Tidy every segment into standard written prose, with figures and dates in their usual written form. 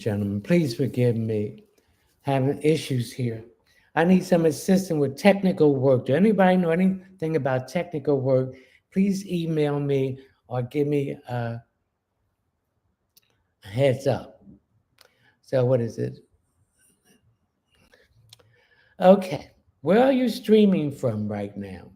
gentlemen, please forgive me having issues here. I need some assistance with technical work. Do anybody know anything about technical work? Please email me or give me a heads up. So, what is it? Okay. Where are you streaming from right now?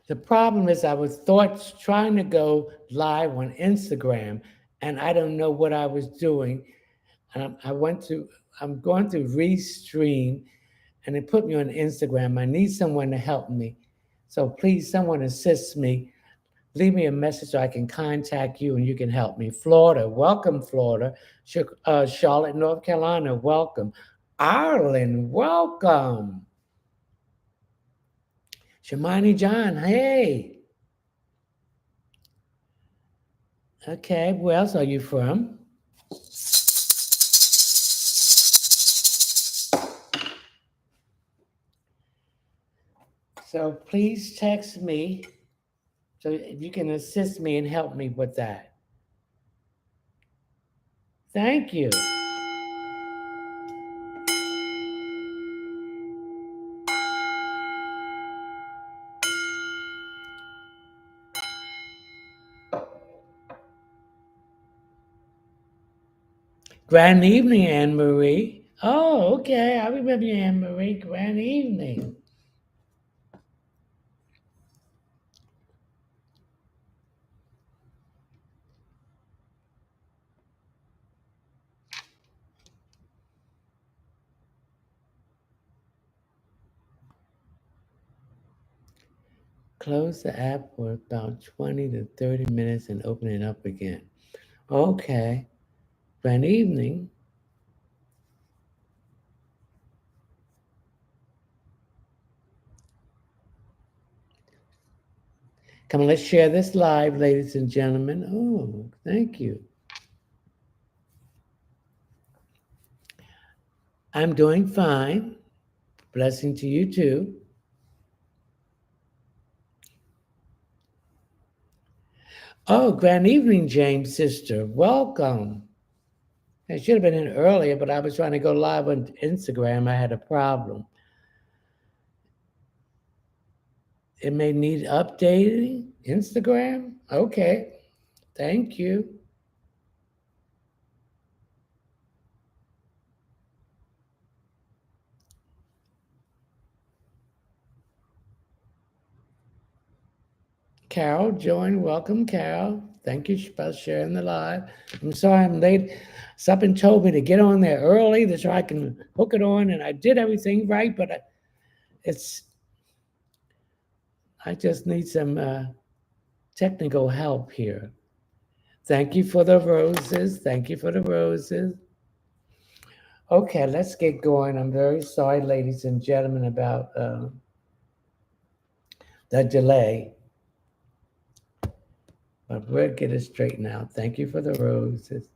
The problem is, I was thought trying to go live on Instagram, and I don't know what I was doing. I went to, I'm going to restream, and it put me on Instagram. I need someone to help me. So please, someone assist me. Leave me a message so I can contact you and you can help me. Florida, welcome, Florida. Charlotte, North Carolina, welcome. Ireland, welcome. Shamani John, hey. Okay, where else are you from? So please text me so if you can assist me and help me with that. Thank you. Grand evening, Anne Marie. Oh, okay. I remember you, Anne Marie. Grand evening. Close the app for about 20 to 30 minutes and open it up again. Okay. Grand evening. Come on, let's share this live, ladies and gentlemen. Oh, thank you. I'm doing fine. Blessing to you too. Oh, grand evening, James' sister. Welcome. I should have been in earlier, but I was trying to go live on Instagram. I had a problem. It may need updating. Instagram? Okay. Thank you. Carol, join. Welcome, Carol. Thank you for sharing the live. I'm sorry I'm late. Something told me to get on there early so I can hook it on, and I did everything right, but it's I just need some technical help here. Thank you for the roses. Thank you for the roses. Okay, let's get going. I'm very sorry, ladies and gentlemen, about the delay, but we'll get it straightened out. Thank you for the roses.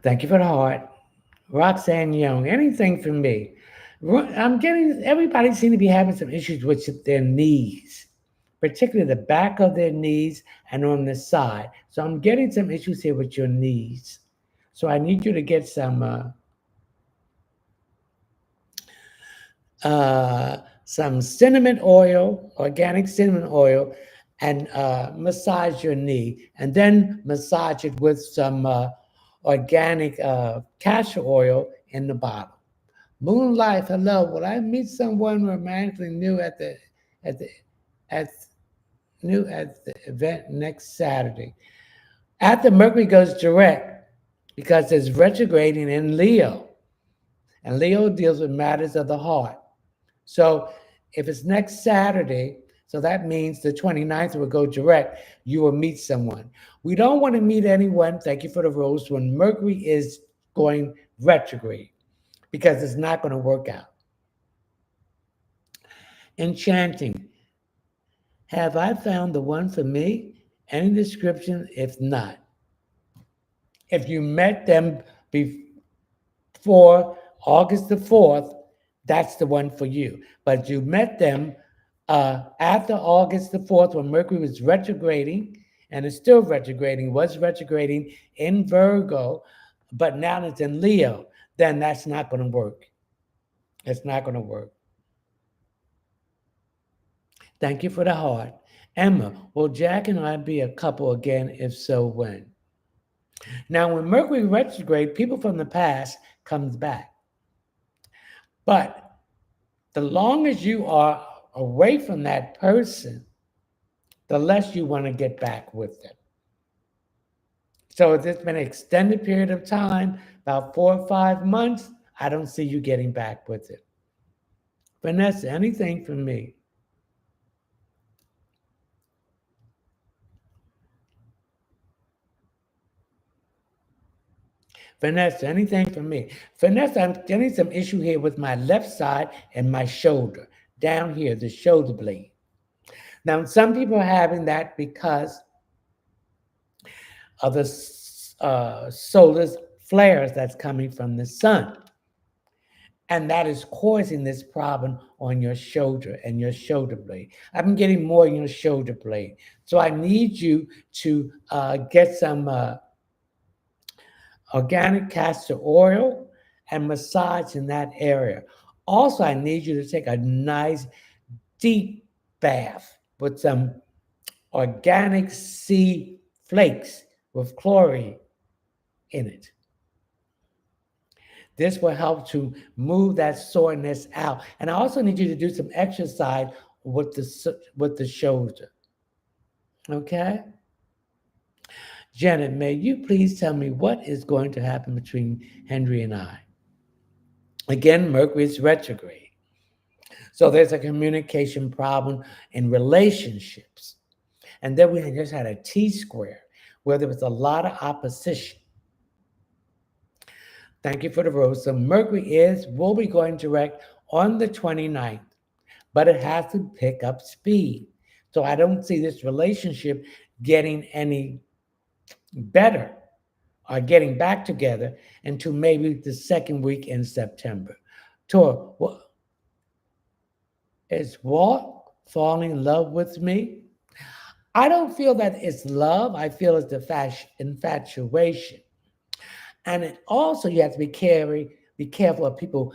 Thank you for the heart. Roxanne Young, anything from me. I'm getting, everybody seems to be having some issues with their knees, particularly the back of their knees and on the side. So I'm getting some issues here with your knees. So I need you to get some cinnamon oil, organic cinnamon oil, and massage your knee, and then massage it with some organic castor oil in the bottle. Moonlight, hello. Will I meet someone romantically new at the at at the event next Saturday? After Mercury goes direct, because it's retrograding in Leo, and Leo deals with matters of the heart. So if it's next Saturday, so that means the 29th will go direct, you will meet someone. We don't want to meet anyone, thank you for the rose, when Mercury is going retrograde, because it's not going to work out. Enchanting. Have I found the one for me? Any description? If not, if you met them before August the 4th, that's the one for you. But you met them after August the 4th when Mercury was retrograding, and it's still retrograding, was retrograding in Virgo, but now it's in Leo, then that's not going to work. It's not going to work. Thank you for the heart. Emma, will Jack and I be a couple again? If so, when? Now, when Mercury retrograde, people from the past comes back. But the longer you are away from that person, the less you want to get back with them. So if it's been an extended period of time, about 4 or 5 months, I don't see you getting back with it. Vanessa, anything from me? Vanessa, anything from me? Vanessa, I'm getting some issue here with my left side and my shoulder, down here, the shoulder blade. Now, some people are having that because of the solar flares that's coming from the sun. And that is causing this problem on your shoulder and your shoulder blade. I've been getting more in your shoulder blade. So I need you to get some organic castor oil and massage in that area. Also, I need you to take a nice deep bath with some organic sea flakes with chlorine in it. This will help to move that soreness out. And I also need you to do some exercise with the shoulder. Okay? Janet, may you please tell me what is going to happen between Henry and I? Again, Mercury is retrograde. So there's a communication problem in relationships. And then we just had a T-square where there was a lot of opposition. Thank you for the rose. So Mercury will be going direct on the 29th, but it has to pick up speed. So I don't see this relationship getting any better or getting back together until maybe the second week in September. Tor, is Walt falling in love with me? I don't feel that it's love. I feel it's the infatuation. And it also, you have to be careful of people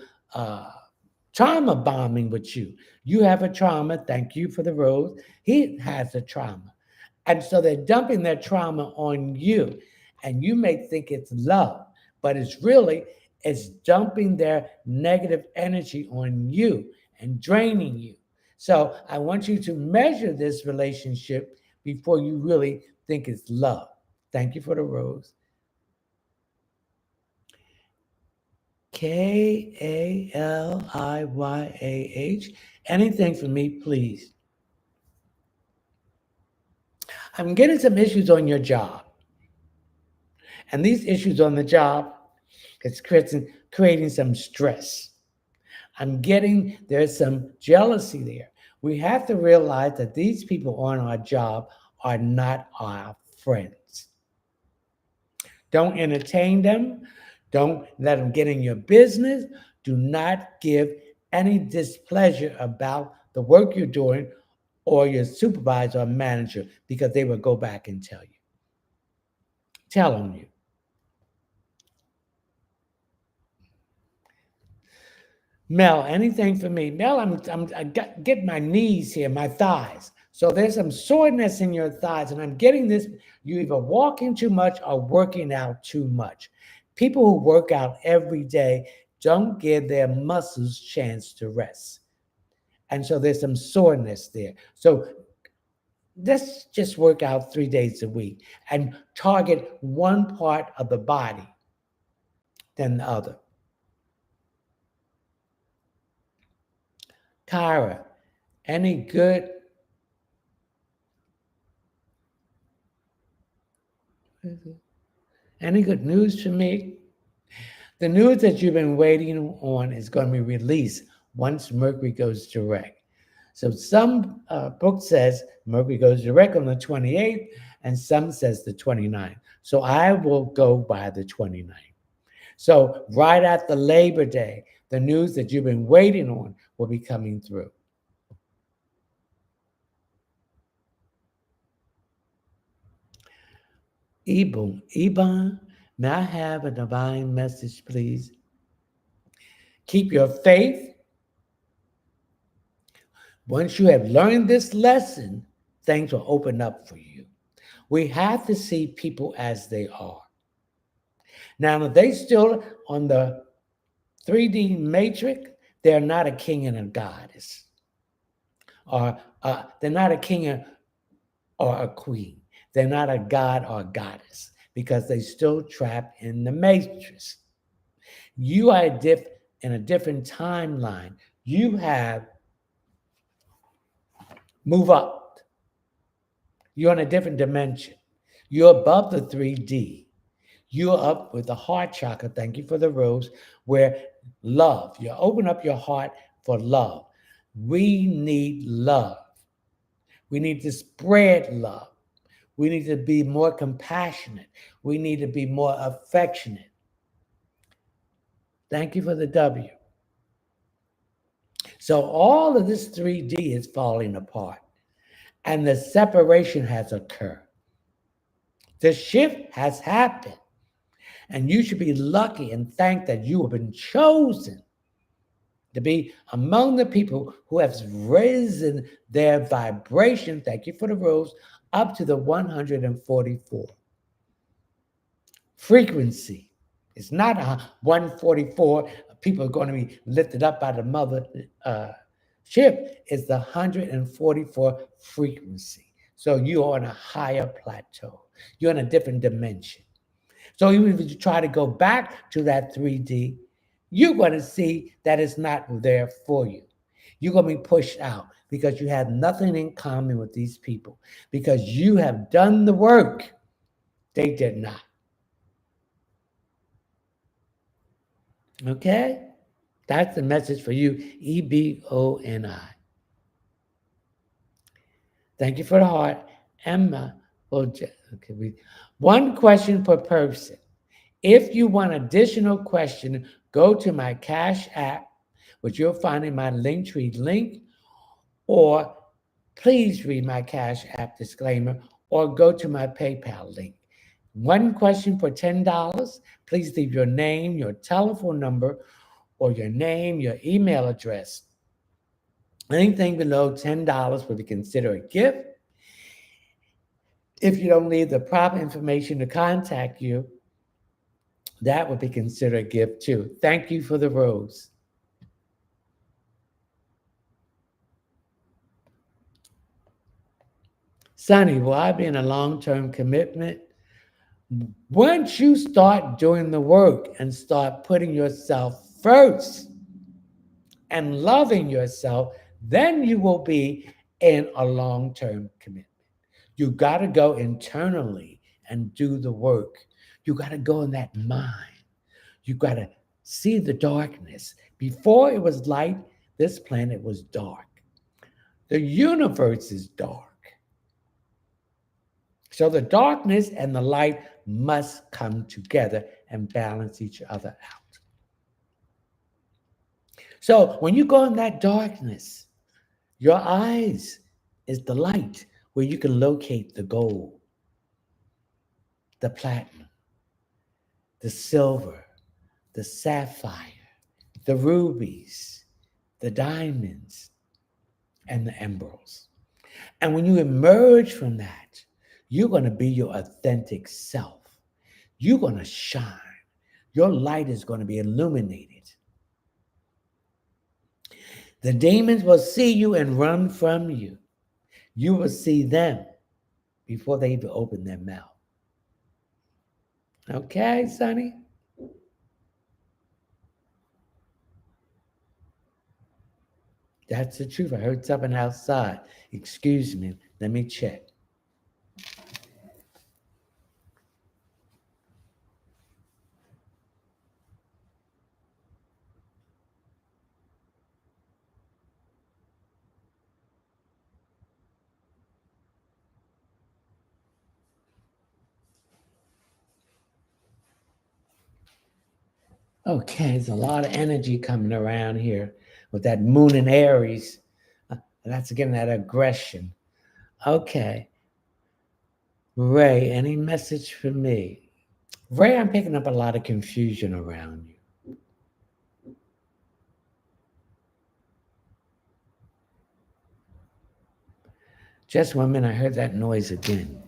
trauma bombing with you. You have a trauma. Thank you for the rose. He has a trauma. And so they're dumping their trauma on you. And you may think it's love, but it's dumping their negative energy on you and draining you. So I want you to measure this relationship before you really think it's love. Thank you for the rose. Kaliyah. Anything for me, please. I'm getting some issues on your job. And these issues on the job is creating some stress. There's some jealousy there. We have to realize that these people on our job are not our friends. Don't entertain them. Don't let them get in your business. Do not give any displeasure about the work you're doing or your supervisor or manager, because they will go back and tell you. Tell on you. Mel, anything for me? Mel, I get my knees here, my thighs. So there's some soreness in your thighs, and I'm getting this. You either walking too much or working out too much. People who work out every day don't give their muscles chance to rest. And so there's some soreness there. So let's just work out 3 days a week and target one part of the body than the other. Kyra, any good news for me? The news that you've been waiting on is going to be released once Mercury goes direct. So some book says Mercury goes direct on the 28th, and some says the 29th. So I will go by the 29th. So right after Labor Day, the news that you've been waiting on will be coming through. Ebon, may I have a divine message, please? Keep your faith. Once you have learned this lesson, things will open up for you. We have to see people as they are. Now, if they still on the 3D matrix, they're not a king and a goddess, or they're not a king or a queen. They're not a god or a goddess because they still trapped in the matrix. You are in a different timeline. You have move up. You're in a different dimension. You're above the 3D. You're up with the heart chakra. Thank you for the rose, where love. You open up your heart for love. We need love. We need to spread love. We need to be more compassionate. We need to be more affectionate. Thank you for the W. So all of this 3D is falling apart and the separation has occurred. The shift has happened. And you should be lucky and thank that you have been chosen to be among the people who have risen their vibration, thank you for the rose, up to the 144. Frequency. It's not a 144. People are going to be lifted up by the mother ship. It's the 144 frequency. So you are on a higher plateau. You're in a different dimension. So even if you try to go back to that 3D, you're going to see that it's not there for you. You're going to be pushed out because you have nothing in common with these people because you have done the work. They did not. Okay? That's the message for you, EBONI. Thank you for the heart. Emma, one question per person. If you want additional question, go to my Cash App, which you'll find in my Linktree link, or please read my Cash App disclaimer, or go to my PayPal link. One question for $10. Please leave your name, your telephone number, or your name, your email address. Anything below $10 will be considered a gift. If you don't leave the proper information to contact you, that would be considered a gift too. Thank you for the rose. Sonny, will I be in a long-term commitment? Once you start doing the work and start putting yourself first and loving yourself, then you will be in a long-term commitment. You got to go internally and do the work. You got to go in that mind. You got to see the darkness. Before it was light, this planet was dark. The universe is dark. So the darkness and the light must come together and balance each other out. So when you go in that darkness, your eyes is the light where you can locate the gold, the platinum, the silver, the sapphire, the rubies, the diamonds, and the emeralds. And when you emerge from that, you're going to be your authentic self. You're going to shine. Your light is going to be illuminated. The demons will see you and run from you. You will see them before they even open their mouth. Okay, Sonny? That's the truth. I heard something outside. Excuse me. Let me check. Okay, there's a lot of energy coming around here with that moon in Aries. That's again that aggression. Okay, Ray, any message for me? Ray, I'm picking up a lot of confusion around you. Just 1 minute, I heard that noise again.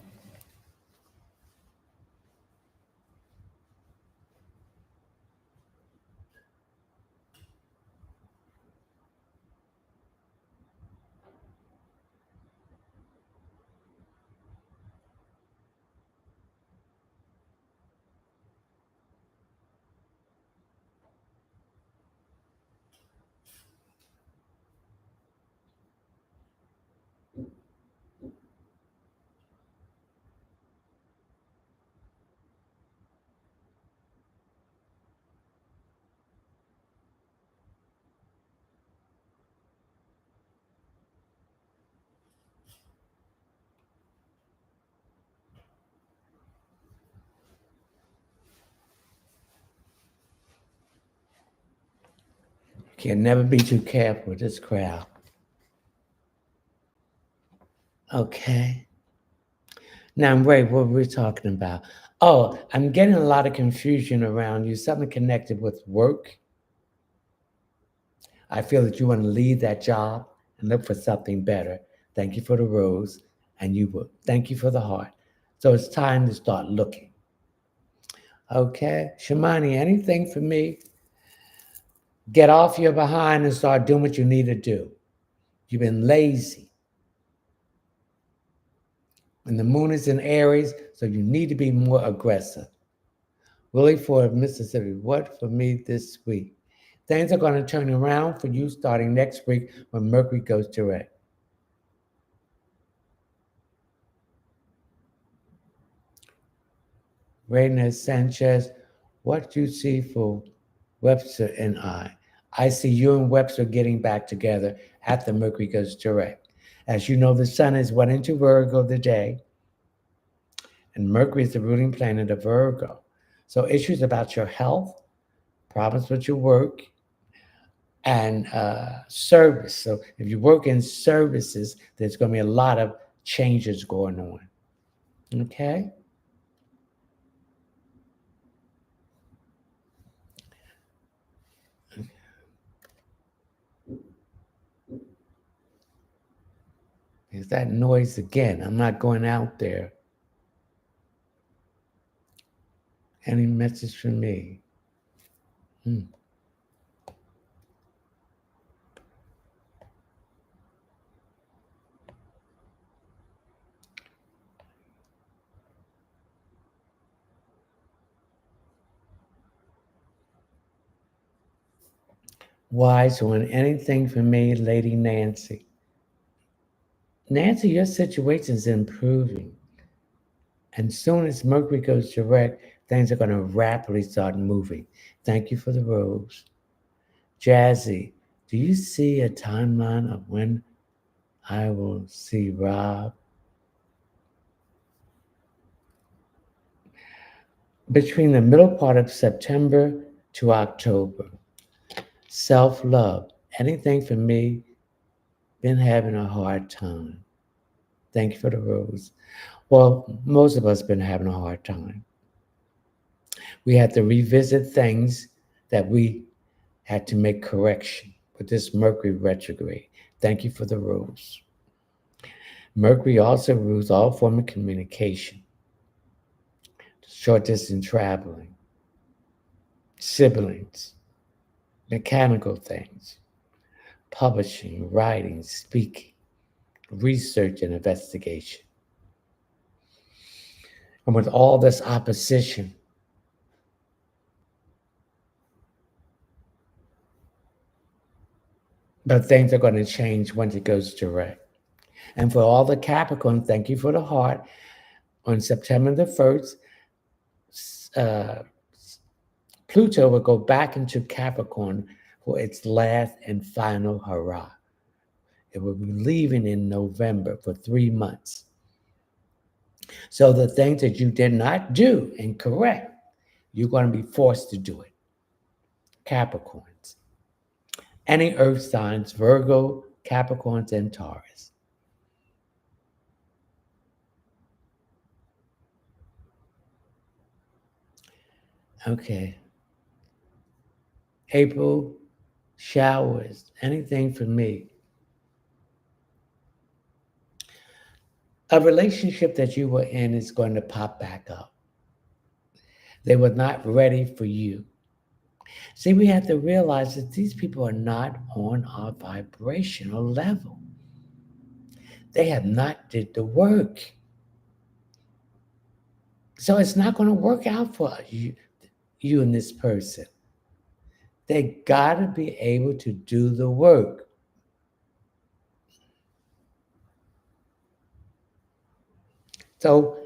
You can never be too careful with this crowd. Okay. Now, Ray, what were we talking about? Oh, I'm getting a lot of confusion around you, something connected with work. I feel that you want to leave that job and look for something better. Thank you for the rose, and you will. Thank you for the heart. So it's time to start looking. Okay, Shamani, anything for me? Get off your behind and start doing what you need to do. You've been lazy. And the moon is in Aries, so you need to be more aggressive. Willie Ford, Mississippi, what for me this week? Things are going to turn around for you starting next week when Mercury goes direct. Reina Sanchez, what do you see for Webster and I? I see you and Webster getting back together after Mercury goes direct. As you know, the sun is went into Virgo today, and Mercury is the ruling planet of Virgo. So issues about your health, problems with your work, and service. So if you work in services, there's going to be a lot of changes going on. Okay? Is that noise again? I'm not going out there. Any message from me? Hmm. Wise one, anything for me, Lady Nancy? Nancy, your situation's improving. And soon as Mercury goes direct, things are going to rapidly start moving. Thank you for the rose. Jazzy, do you see a timeline of when I will see Rob? Between the middle part of September to October. Self love. Anything for me? Been having a hard time. Thank you for the rose. Well, most of us been having a hard time. We had to revisit things that we had to make correction with this Mercury retrograde. Thank you for the rose. Mercury also rules all form of communication, short distance traveling, siblings, mechanical things, publishing, writing, speaking, research, and investigation. And with all this opposition, but things are going to change once it goes direct. And for all the Capricorn, thank you for the heart. On September the 1st, uh, Pluto will go back into Capricorn for its last and final hurrah. It will be leaving in November for 3 months. So the things that you did not do and correct, you're going to be forced to do it. Capricorns. Any earth signs, Virgo, Capricorns, and Taurus. Okay. April, showers, anything for me. A relationship that you were in is going to pop back up. They were not ready for you. See, we have to realize that these people are not on our vibrational level. They have not did the work. So it's not going to work out for you and this person. They got to be able to do the work. So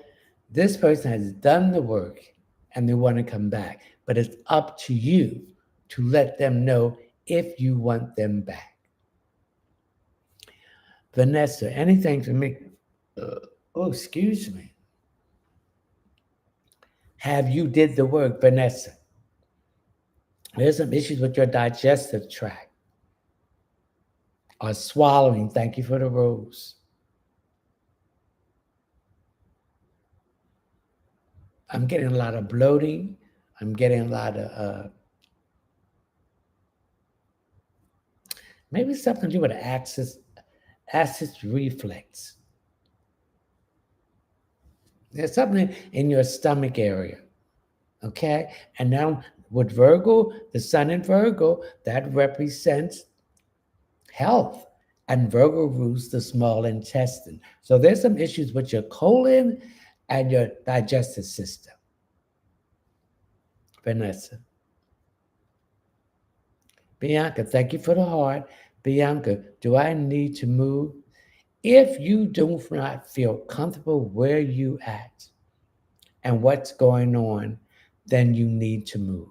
this person has done the work and they want to come back, but it's up to you to let them know if you want them back. Vanessa, anything for me? Oh, excuse me. Have you did the work, Vanessa? There's some issues with your digestive tract or swallowing. Thank you for the rose. I'm getting a lot of bloating. I'm getting a lot of maybe something to do with acid reflex. There's something in your stomach area. Okay? And now with Virgo, the sun in Virgo, that represents health. And Virgo rules the small intestine. So there's some issues with your colon and your digestive system. Vanessa. Bianca, thank you for the heart. Bianca, do I need to move? If you do not feel comfortable where you at and what's going on, then you need to move.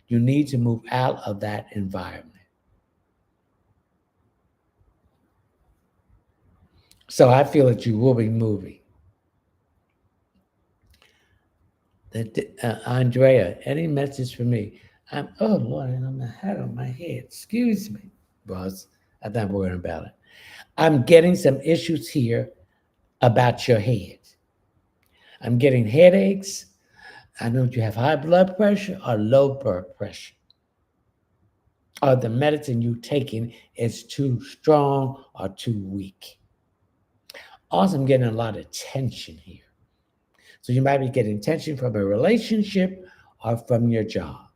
You need to move out of that environment. So I feel that you will be moving. Andrea, any message for me? Oh Lord, I'm a hat on my head. Excuse me, boss. I'm not worrying about it. I'm getting some issues here about your head. I'm getting headaches. I know you have high blood pressure or low blood pressure. Or the medicine you're taking is too strong or too weak. Also, I'm getting a lot of tension here. So you might be getting tension from a relationship or from your job.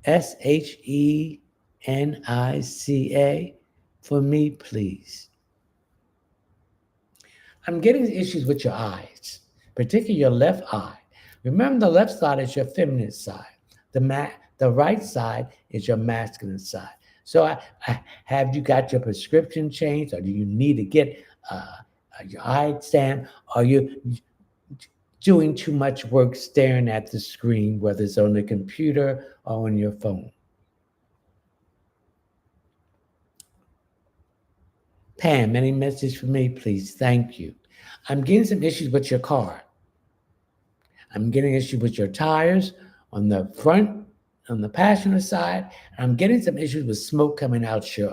Shenica for me, please. I'm getting issues with your eyes, particularly your left eye. Remember, the left side is your feminine side. The right side is your masculine side. So have you got your prescription changed, or do you need to get your eye exam? Are you doing too much work staring at the screen, whether it's on the computer or on your phone? Pam, any message for me, please? Thank you. I'm getting some issues with your car. I'm getting issues with your tires on the front, on the passenger side. I'm getting some issues with smoke coming out your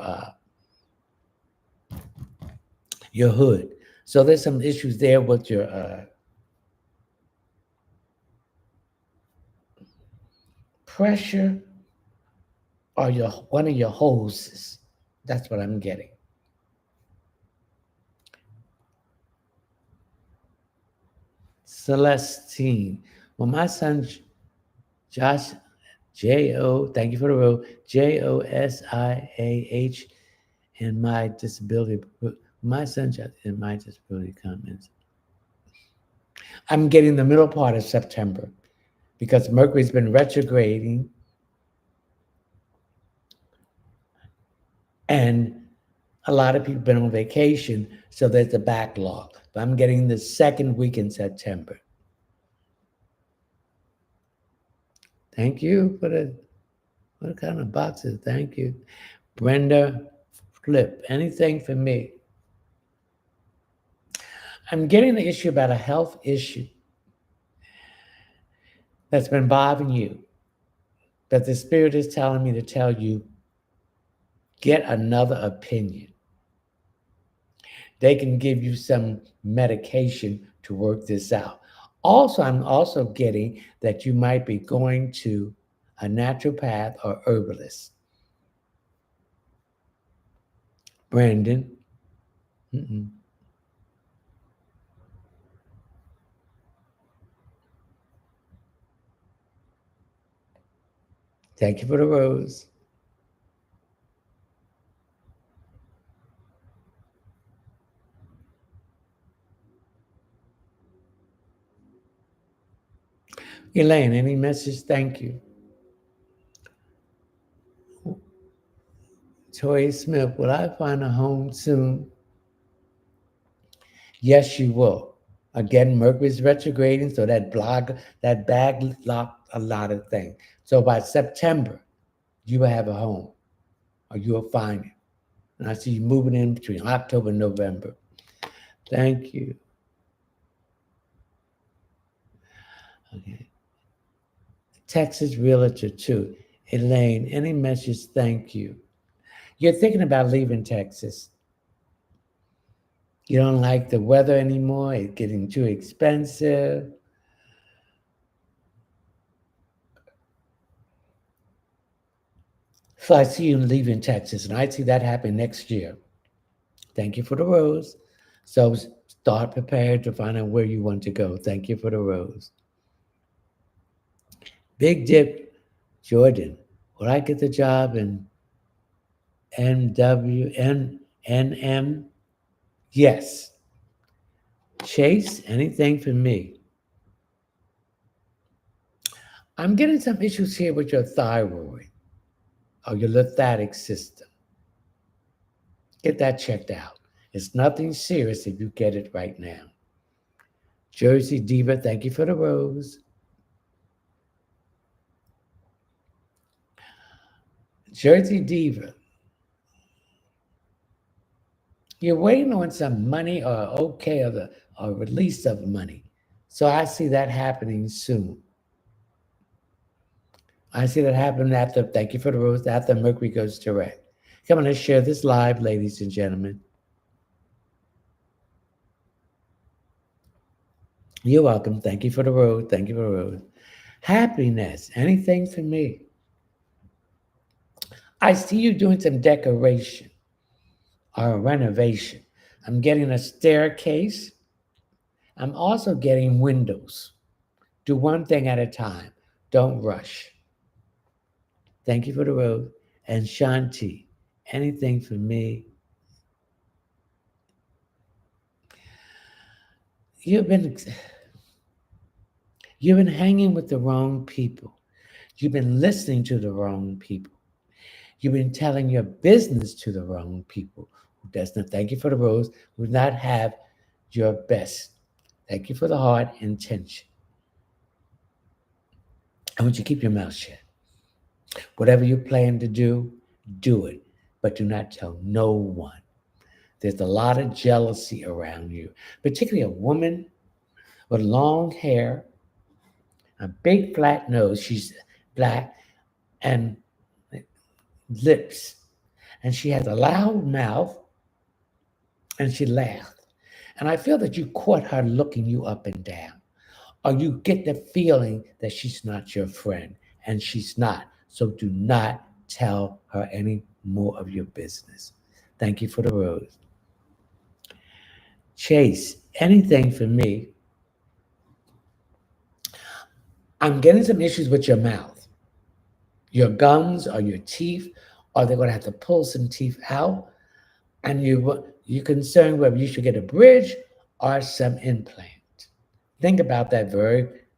hood. So there's some issues there with your pressure or your one of your hoses. That's what I'm getting. Celestine. Well, my son Josh J-O, thank you for the road, Josiah in my disability, my son Josh in my disability comments. I'm getting the middle part of September because Mercury's been retrograding and a lot of people have been on vacation, so there's a backlog. But I'm getting the second week in September. Thank you for the, what kind of boxes? Thank you. Brenda Flip, anything for me? I'm getting the issue about a health issue. that's been bothering you, that the Spirit is telling me to tell you, get another opinion. They can give you some medication to work this out. Also, I'm also getting that you might be going to a naturopath or herbalist. Brandon. Mm-mm. Thank you for the rose. Elaine, any message? Thank you. Toy Smith, will I find a home soon? Yes, you will. Again, Mercury's retrograding, so that bag locked a lot of things. So by September, you will have a home, or you will find it. And I see you moving in between October and November. Thank you. Okay. Texas Realtor too. Elaine, any message? Thank you. You're thinking about leaving Texas. You don't like the weather anymore. It's getting too expensive. So I see you leaving Texas, and I see that happen next year. Thank you for the rose. So start prepared to find out where you want to go. Thank you for the rose. Big Dip, Jordan. Will I get the job in NM? Yes. Chase, anything for me? I'm getting some issues here with your thyroid or your lymphatic system. Get that checked out. It's nothing serious if you get it right now. Jersey Diva, thank you for the rose. Jersey Diva, you're waiting on some money or okay or the or release of money. So I see that happening soon. I see that happening after, thank you for the rose, after Mercury goes direct. Come on, let's share this live, ladies and gentlemen. You're welcome. Thank you for the rose. Thank you for the rose. Happiness, anything for me. I see you doing some decoration or renovation. I'm getting a staircase. I'm also getting windows. Do one thing at a time. Don't rush. Thank you for the rose. And Shanti, anything for me. You've been you've been hanging with the wrong people. You've been listening to the wrong people. You've been telling your business to the wrong people who does not, thank you for the rose, who do not have your best. Thank you for the heart intention. I want you to keep your mouth shut. Whatever you plan to do it, but do not tell no one. There's a lot of jealousy around you, particularly a woman with long hair, a big flat nose. She's black and lips, and she has a loud mouth, and she laughed. And I feel that you caught her looking you up and down, or you get the feeling that she's not your friend, and she's not. So do not tell her any more of your business. Thank you for the rose. Chase, anything for me. I'm getting some issues with your mouth, your gums, or your teeth, or they're going to have to pull some teeth out. And you're concerned whether you should get a bridge or some implant. Think about that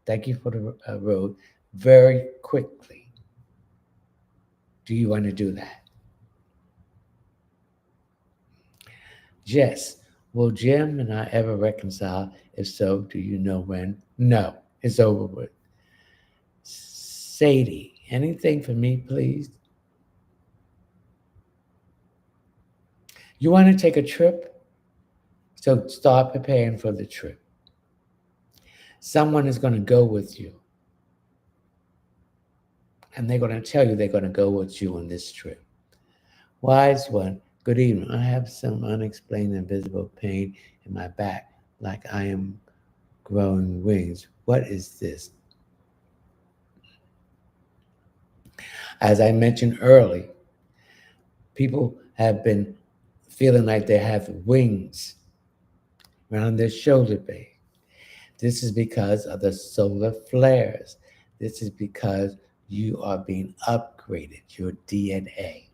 thank you for the road, very quickly. Do you want to do that? Jess, will Jim and I ever reconcile? If so, do you know when? No, it's over with. Sadie, anything for me, please? You want to take a trip? So start preparing for the trip. Someone is going to go with you. And they're going to tell you they're going to go with you on this trip. Wise one, good evening. I have some unexplained invisible pain in my back, like I am growing wings. What is this? As I mentioned early, people have been feeling like they have wings around their shoulder blade. This is because of the solar flares. This is because you are being upgraded, your DNA.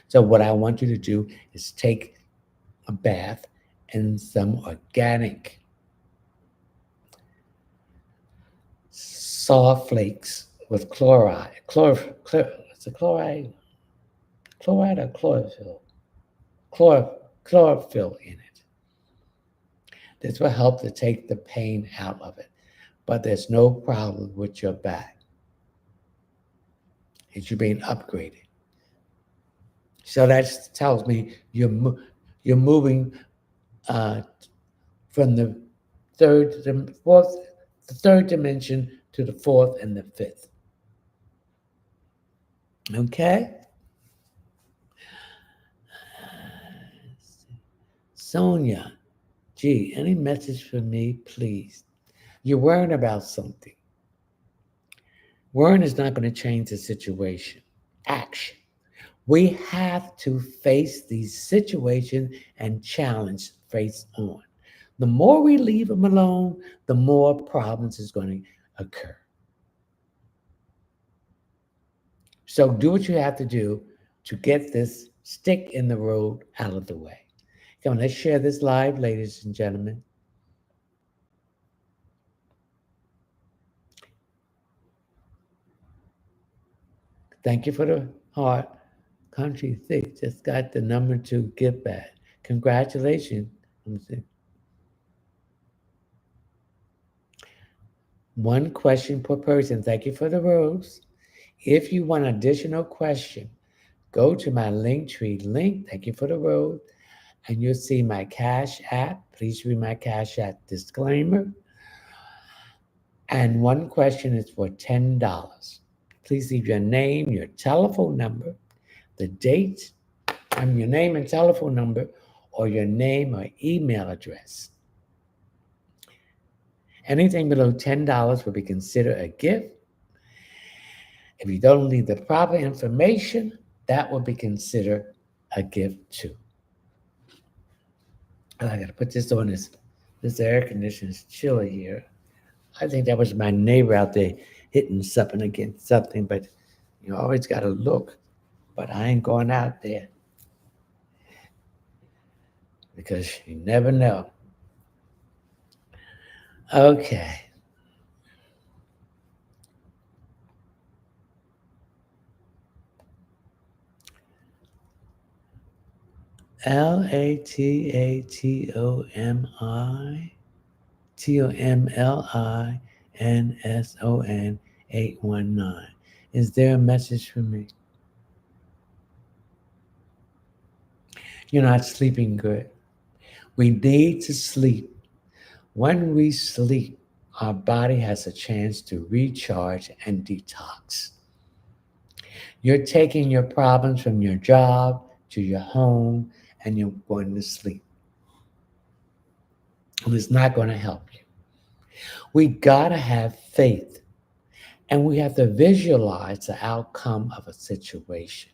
So, what I want you to do is take a bath in some organic salt flakes with chloride. It's a chloride, chloride or chlorophyll? Chlorophyll in it. This will help to take the pain out of it. But there's no problem with your back. You're being upgraded. So that tells me you're moving from the third dimension to the fourth and the fifth. Okay? Sonia, gee, any message for me, please? You're worrying about something. Worrying is not going to change the situation. Action. We have to face these situations and challenge face on. The more we leave them alone, the more problems is going to occur. So do what you have to do to get this stick in the road out of the way. Come on, let's share this live, ladies and gentlemen. Thank you for the heart. Country Thick just got the number 2 gift bag. Congratulations. One question per person. Thank you for the rose. If you want additional question, go to my Linktree link. Thank you for the rose. And you'll see my Cash App. Please read my Cash App disclaimer. And one question is for $10. Please leave your name, your telephone number, the date, and your name and telephone number, or your name or email address. Anything below $10 will be considered a gift. If you don't leave the proper information, that will be considered a gift too. And I got to put this on this air conditioner is chilly here. I think that was my neighbor out there hitting something against something, but you always got to look. But I ain't going out there because you never know. Okay. LATATOMITOMLINSON 819. Is there a message for me? You're not sleeping good. We need to sleep. When we sleep, our body has a chance to recharge and detox. You're taking your problems from your job to your home and you're going to sleep. And it's not going to help you. We got to have faith and we have to visualize the outcome of a situation.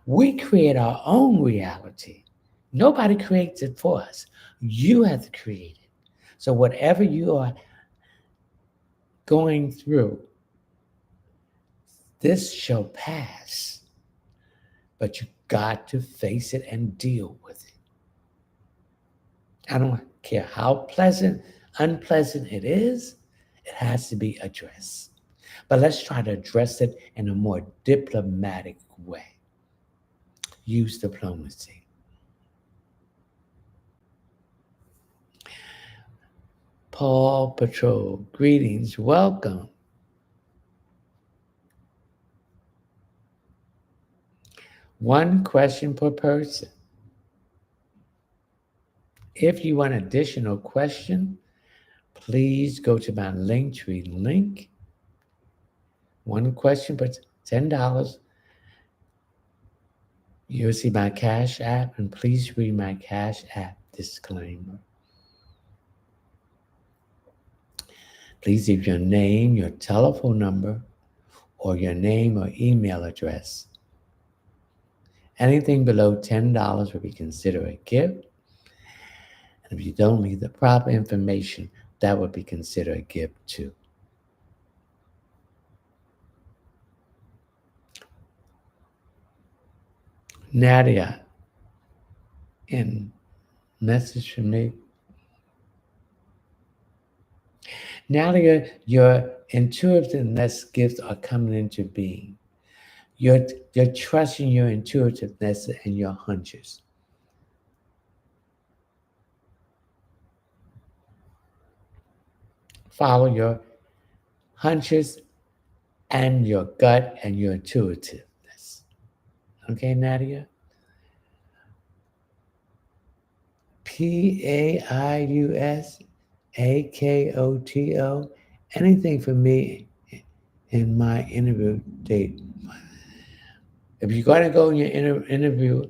We create our own reality. Nobody creates it for us. You have to create it. So whatever you are going through, this shall pass. But you got to face it and deal with it. I don't care how pleasant, unpleasant it is, it has to be addressed. But let's try to address it in a more diplomatic way. Use diplomacy. Paul Patrol, greetings, welcome. One question per person. If you want additional question, please go to my Linktree link. One question for $10. You'll see my Cash App, and please read my Cash App disclaimer. Please leave your name, your telephone number, or your name or email address. Anything below $10 will be considered a gift. And if you don't leave the proper information, that would be considered a gift too. Nadia, in message from me. Nadia, your intuitiveness gifts are coming into being. You're trusting your intuitiveness and your hunches. Follow your hunches and your gut and your intuitiveness. Okay, Nadia? PAIUSAKOTO. Anything for me in my interview date. If you're going to go in your interview,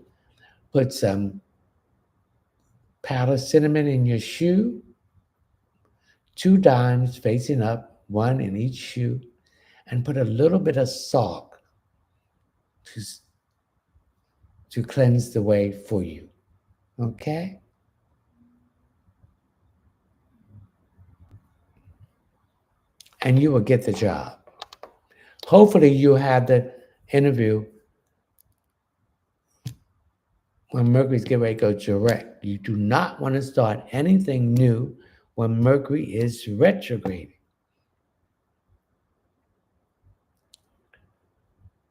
put some powdered cinnamon in your shoe, 2 dimes facing up, 1 in each shoe, and put a little bit of salt to cleanse the way for you. Okay? And you will get the job. Hopefully you have the interview when Mercury's getting ready to go direct. You do not want to start anything new when Mercury is retrograde.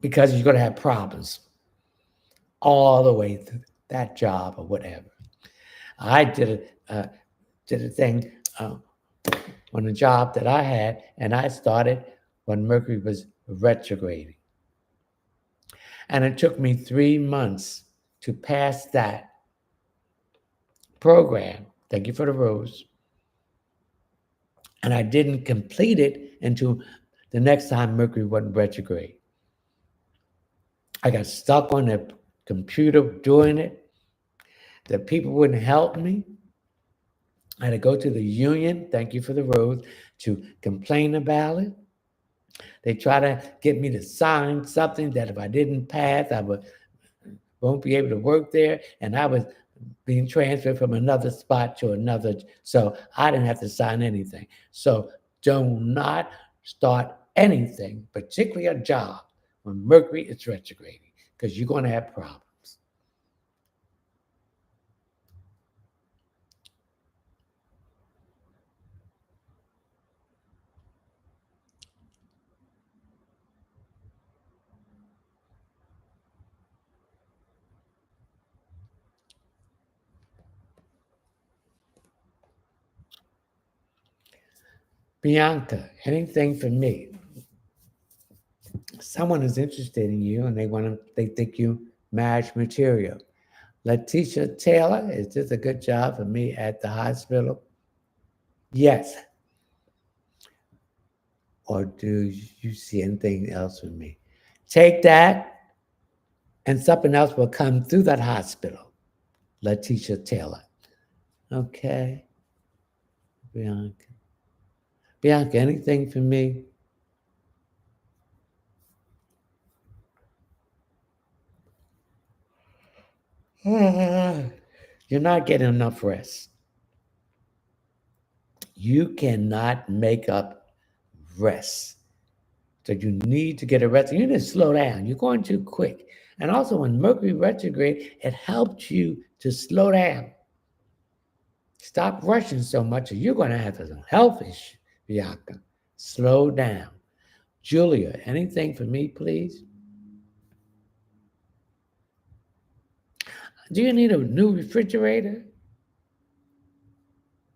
Because you're going to have problems all the way through that job or whatever. I did a thing on a job that I had, and I started when Mercury was retrograding. And it took me 3 months to pass that program. Thank you for the rose. And I didn't complete it until the next time Mercury went retrograde. I got stuck on the computer doing it. The people wouldn't help me. I had to go to the union, thank you for the rose, to complain about it. They try to get me to sign something that if I didn't pass, won't be able to work there. And I was being transferred from another spot to another. So I didn't have to sign anything. So do not start anything, particularly a job, when Mercury is retrograding, because you're going to have problems. Bianca, anything for me? Someone is interested in you and they think you marriage material. Letitia Taylor, is this a good job for me at the hospital? Yes. Or do you see anything else with me? Take that, and something else will come through that hospital. Letitia Taylor. Okay. Bianca. Bianca, anything for me? You're not getting enough rest. You cannot make up rest. So you need to get a rest. You need to slow down. You're going too quick. And also when Mercury retrograde, it helps you to slow down. Stop rushing so much or you're going to have some health issues, Bianca. Slow down. Julia, anything for me, please? Do you need a new refrigerator?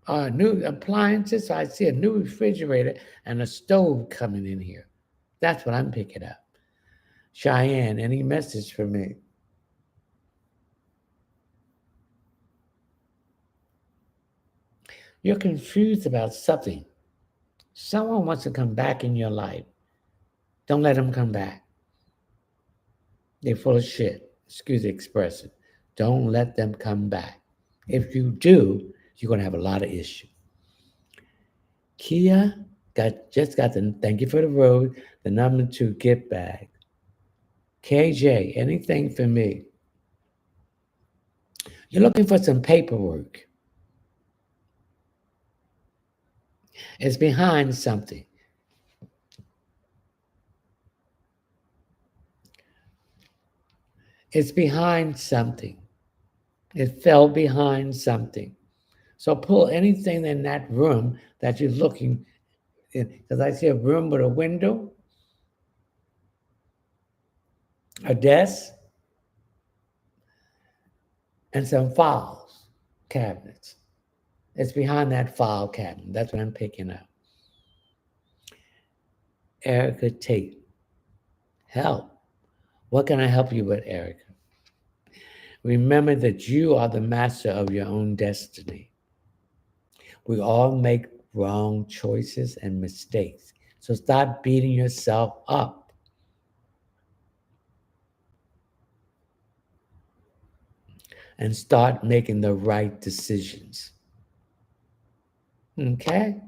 New appliances? I see a new refrigerator and a stove coming in here. That's what I'm picking up. Cheyenne, any message for me? You're confused about something. Someone wants to come back in your life. Don't let them come back. They're full of shit. Excuse the expression. Don't let them come back. If you do, you're going to have a lot of issues. Kia just got the thank you for the road, the number 2 gift bag. KJ, anything for me? You're looking for some paperwork. It's behind something. It's behind something. It fell behind something. So pull anything in that room that you're looking in. Because I see a room with a window, a desk, and some files, cabinets. It's behind that file cabinet. That's what I'm picking up. Erica Tate. Help. What can I help you with, Erica? Remember that you are the master of your own destiny. We all make wrong choices and mistakes. So stop beating yourself up. And start making the right decisions. Okay?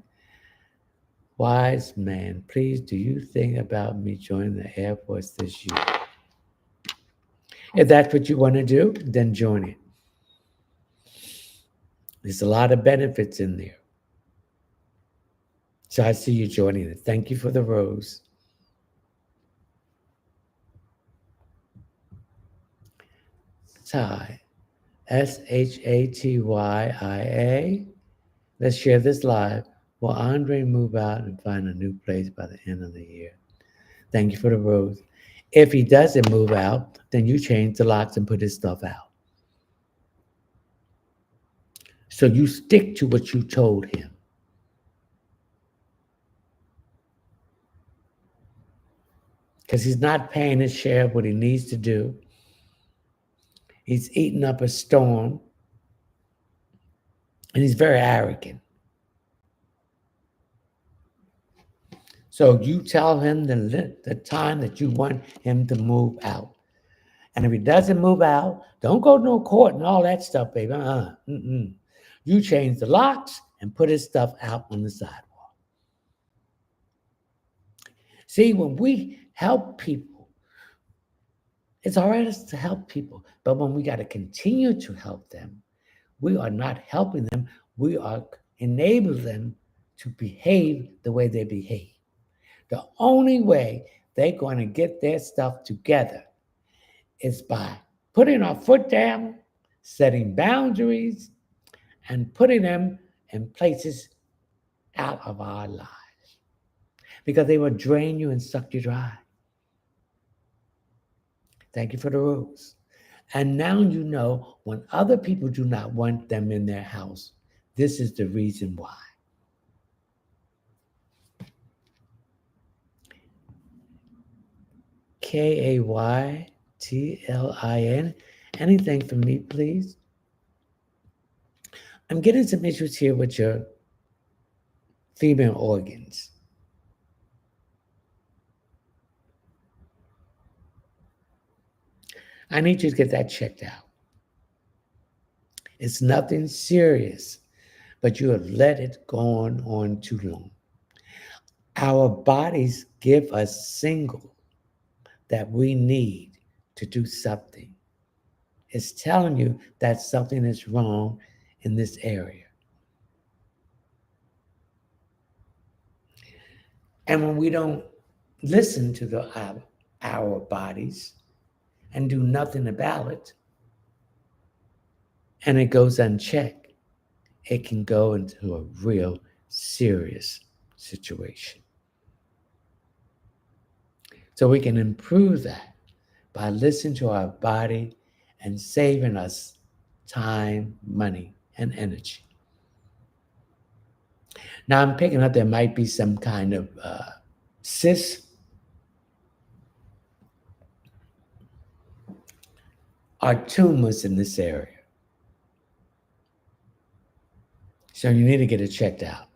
Wise man, please, do you think about me joining the Air Force this year? If that's what you want to do, then join it. There's a lot of benefits in there. So I see you joining it. Thank you for the rose. Ty, Shattyia. Let's share this live. Will Andre move out and find a new place by the end of the year? Thank you for the rose. If he doesn't move out, then you change the locks and put his stuff out. So you stick to what you told him. Because he's not paying his share of what he needs to do. He's eating up a storm. And he's very arrogant. So you tell him the time that you want him to move out. And if he doesn't move out, don't go to no court and all that stuff, baby. You change the locks and put his stuff out on the sidewalk. See, when we help people, it's all right to help people. But when we got to continue to help them, we are not helping them. We are enabling them to behave the way they behave. The only way they're going to get their stuff together is by putting our foot down, setting boundaries, and putting them in places out of our lives. Because they will drain you and suck you dry. Thank you for the rules. And now you know when other people do not want them in their house, this is the reason why. Kaytlin. Anything for me, please? I'm getting some issues here with your female organs. I need you to get that checked out. It's nothing serious, but you have let it go on too long. Our bodies give us signals that we need to do something. It's telling you that something is wrong in this area. And when we don't listen to our bodies and do nothing about it, and it goes unchecked, it can go into a real serious situation. So we can improve that by listening to our body and saving us time, money, and energy. Now I'm picking up there might be some kind of cyst or tumors in this area. So you need to get it checked out.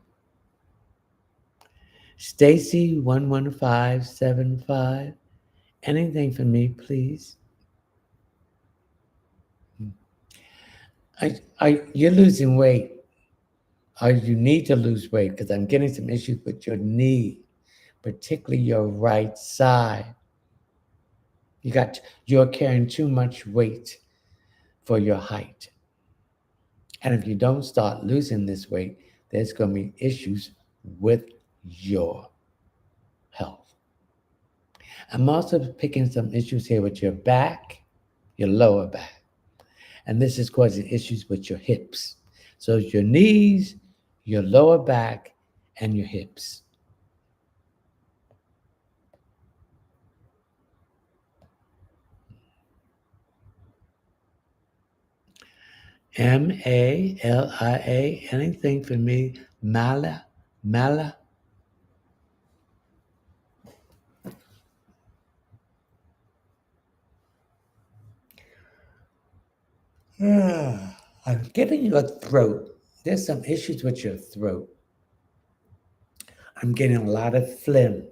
Stacy 11575. Anything for me, please? You're losing weight, or you need to lose weight because I'm getting some issues with your knee, particularly your right side. You're carrying too much weight for your height. And if you don't start losing this weight, there's going to be issues with your health. I'm also picking some issues here with your back, your lower back. And this is causing issues with your hips. So it's your knees, your lower back, and your hips. Malia, anything for me? Mala. I'm getting your throat. There's some issues with your throat. I'm getting a lot of phlegm.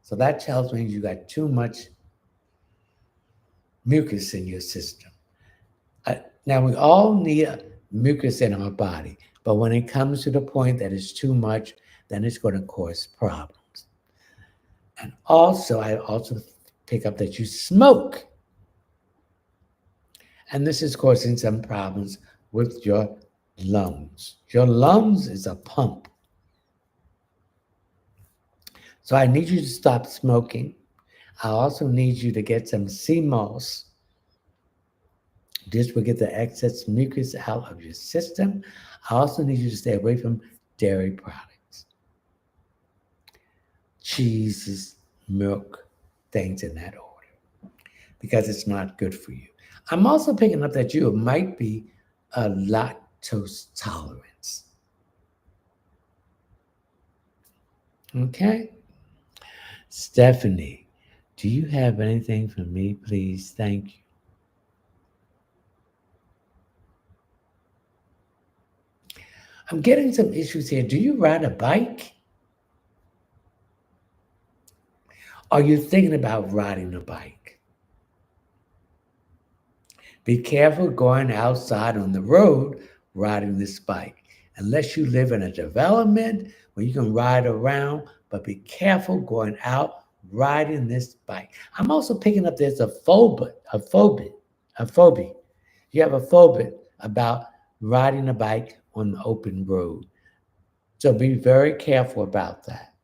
So that tells me you got too much mucus in your system. Now, we all need mucus in our body, but when it comes to the point that it's too much, then it's going to cause problems. And also, I also pick up that you smoke. And this is causing some problems with your lungs. Your lungs is a pump. So I need you to stop smoking. I also need you to get some sea moss. This will get the excess mucus out of your system. I also need you to stay away from dairy products, cheeses, milk, things in that order, because it's not good for you. I'm also picking up that you might be a lactose tolerance. Okay? Stephanie, do you have anything for me, please? Thank you. I'm getting some issues here. Do you ride a bike? Are you thinking about riding a bike? Be careful going outside on the road riding this bike. Unless you live in a development where you can ride around, but be careful going out riding this bike. I'm also picking up there's a phobia. You have a phobia about riding a bike on the open road. So be very careful about that.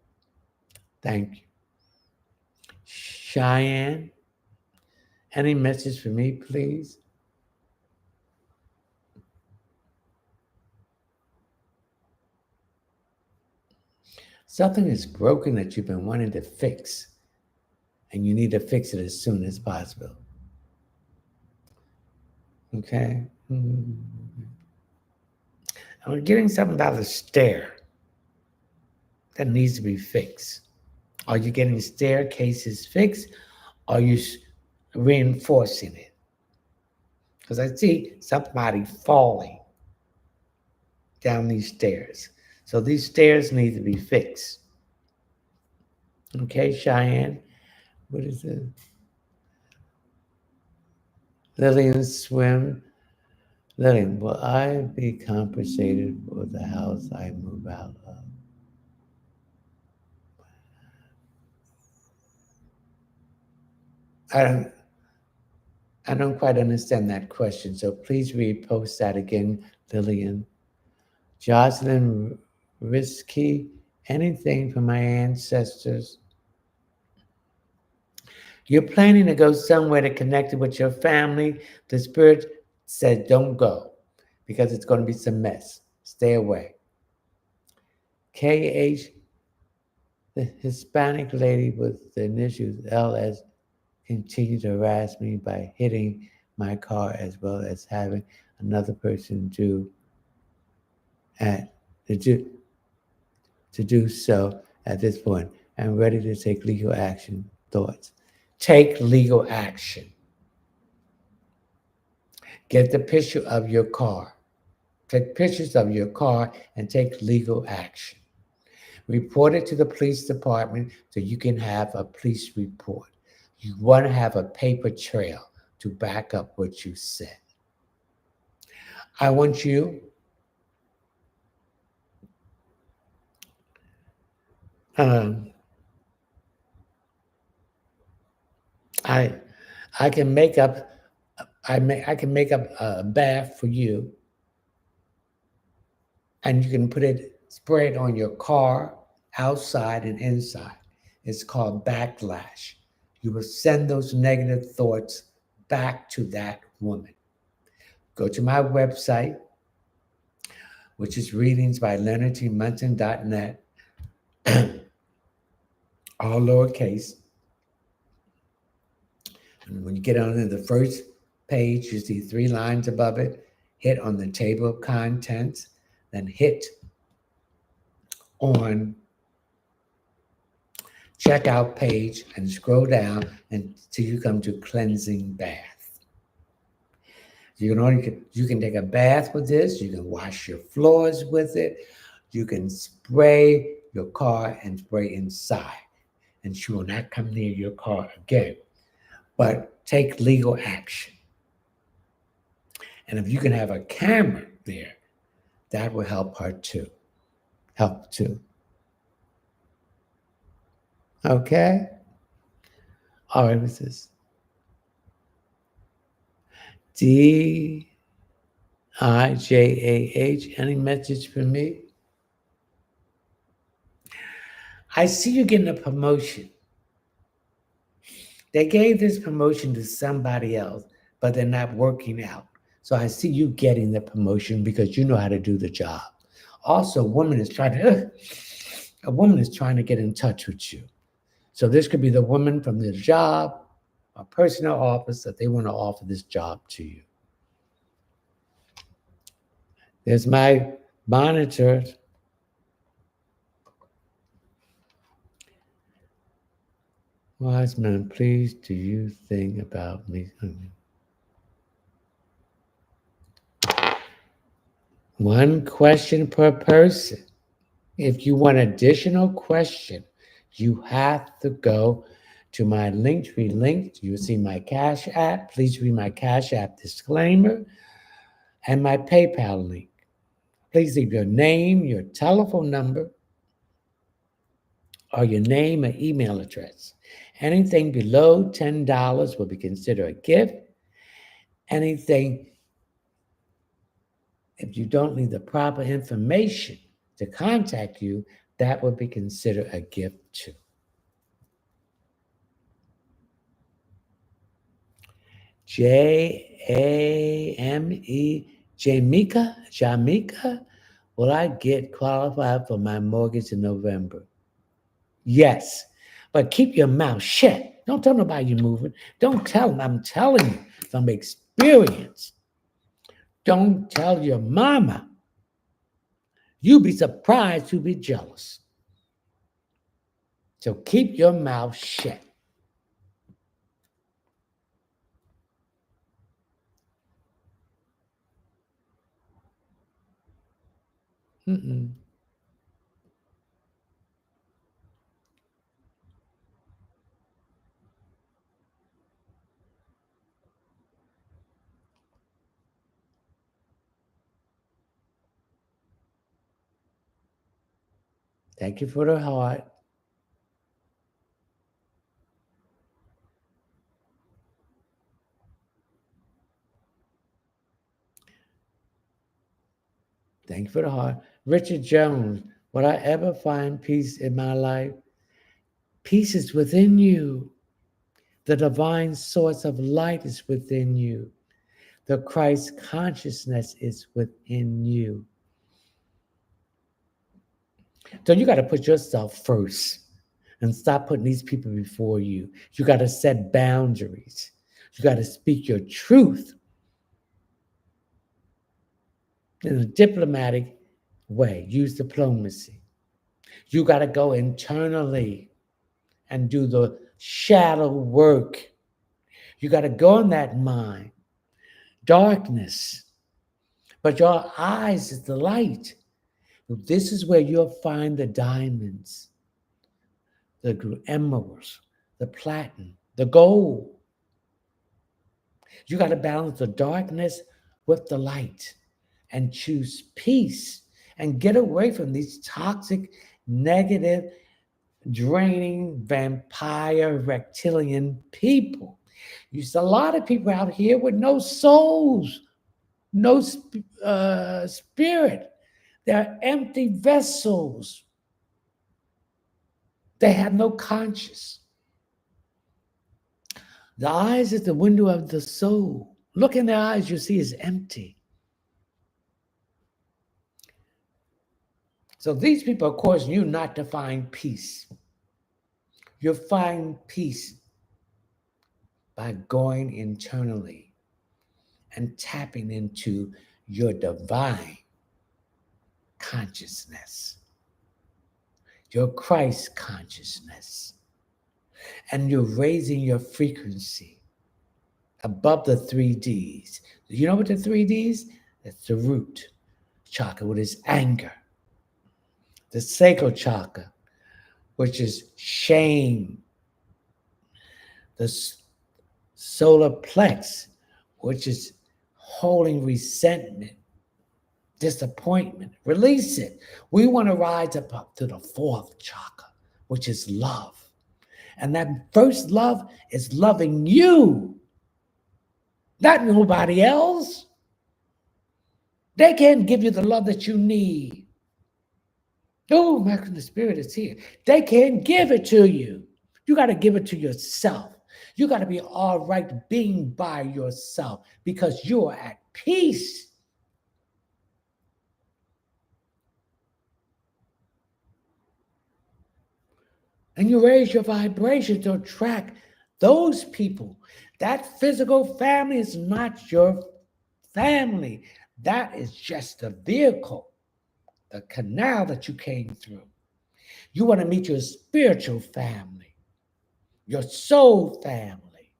Thank you. Cheyenne, any message for me, please? Something is broken that you've been wanting to fix, and you need to fix it as soon as possible. Okay? I'm getting something about a stair that needs to be fixed. Are you getting staircases fixed? Are you reinforcing it? Because I see somebody falling down these stairs. So these stairs need to be fixed. Okay, Cheyenne? What is it? Lillian Swim. Lillian, will I be compensated for the house I move out of? I don't quite understand that question, so please repost that again, Lillian. Jocelyn Risky, anything for my ancestors? You're planning to go somewhere to connect with your family. The spirit said, don't go because it's going to be some mess. Stay away. KH, the Hispanic lady with the initials LS, continued to harass me by hitting my car as well as having another person to do so at this point. I'm ready to take legal action. Thoughts? Take legal action. Get the picture of your car. Take pictures of your car and take legal action. Report it to the police department so you can have a police report. You want to have a paper trail to back up what you said. I want you um, I I can make up I can make up a bath for you, and you can put it spray it on your car, outside and inside. It's called backlash. You will send those negative thoughts back to that woman. Go to my website, which is readingsbyleonardtmunson.net, all lowercase. And when you get on the first page, you see 3 lines above it. Hit on the table of contents, then hit on checkout page and scroll down until you come to cleansing bath. You can take a bath with this. You can wash your floors with it. You can spray your car and spray inside, and she will not come near your car again. But take legal action. And if you can have a camera there, that will help her too. Help too. Okay? All right, what's this? DIJAH. Any message for me? I see you getting a promotion. They gave this promotion to somebody else, but they're not working out. So I see you getting the promotion because you know how to do the job. Also, a woman is trying to get in touch with you. So this could be the woman from the job, a personal office that they want to offer this job to you. There's my monitor. Wise man, please do you think about me? One question per person. If you want additional question, you have to go to my Linktree link. You'll see my Cash App. Please read my Cash App disclaimer and my PayPal link. Please leave your name, your telephone number, or your name and email address. Anything below $10 will be considered a gift. Anything, if you don't leave the proper information to contact you, that would be considered a gift too. Jamaica, will I get qualified for my mortgage in November? Yes, but keep your mouth shut. Don't tell nobody you're moving. Don't tell them. I'm telling you from experience. Don't tell your mama. You'll be surprised, you'll be jealous. So keep your mouth shut. Mm-mm. Thank you for the heart. Thank you for the heart. Richard Jones, will I ever find peace in my life? Peace is within you. The divine source of light is within you. The Christ consciousness is within you. So you got to put yourself first and stop putting these people before you. You got to set boundaries. You got to speak your truth in a diplomatic way. Use diplomacy. You got to go internally and do the shadow work. You got to go in that mind. Darkness. But your eyes is the light. This is where you'll find the diamonds, the emeralds, the platinum, the gold. You got to balance the darkness with the light and choose peace and get away from these toxic, negative, draining, vampire, reptilian people. There's a lot of people out here with no souls, no spirit. They're empty vessels. They have no conscience. The eyes is the window of the soul. Look in their eyes, you see is empty. So these people are causing you not to find peace. You'll find peace by going internally and tapping into your divine consciousness, your Christ consciousness, and you're raising your frequency above the 3Ds. You know what the 3Ds? That's the root chakra, which is anger. The sacral chakra, which is shame. The solar plex, which is holding resentment, disappointment. Release it. We want to rise up to the fourth chakra, which is love. And that first love is loving you, not nobody else. They can't give you the love that you need. Oh, my goodness, the Spirit is here. They can't give it to you. You got to give it to yourself. You got to be all right being by yourself because you're at peace. And you raise your vibration to attract those people. That physical family is not your family. That is just a vehicle, the canal that you came through. You want to meet your spiritual family, your soul family.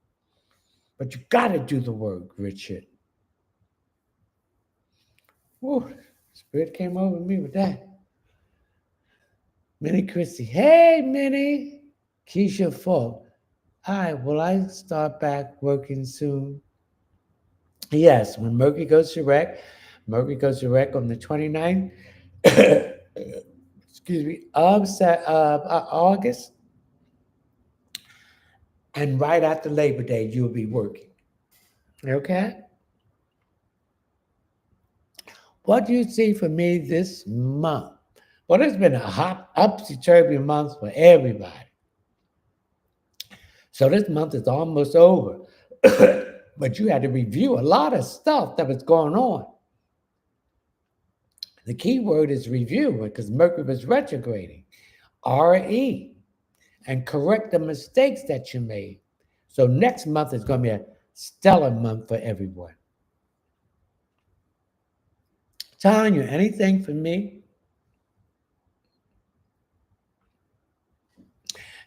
But you got to do the work, Richard. Whew, Spirit came over me with that. Minnie Christie. Hey, Minnie. Keisha Falk. All right, will I start back working soon? Yes, when Mercury goes direct on the 29th, excuse me, of August. And right after Labor Day, you'll be working. Okay? What do you see for me this month? Well, it's been a hot, upsy-turvy month for everybody. So this month is almost over. But you had to review a lot of stuff that was going on. The key word is review because Mercury was retrograding. RE. And correct the mistakes that you made. So next month is going to be a stellar month for everyone. Tanya, anything for me?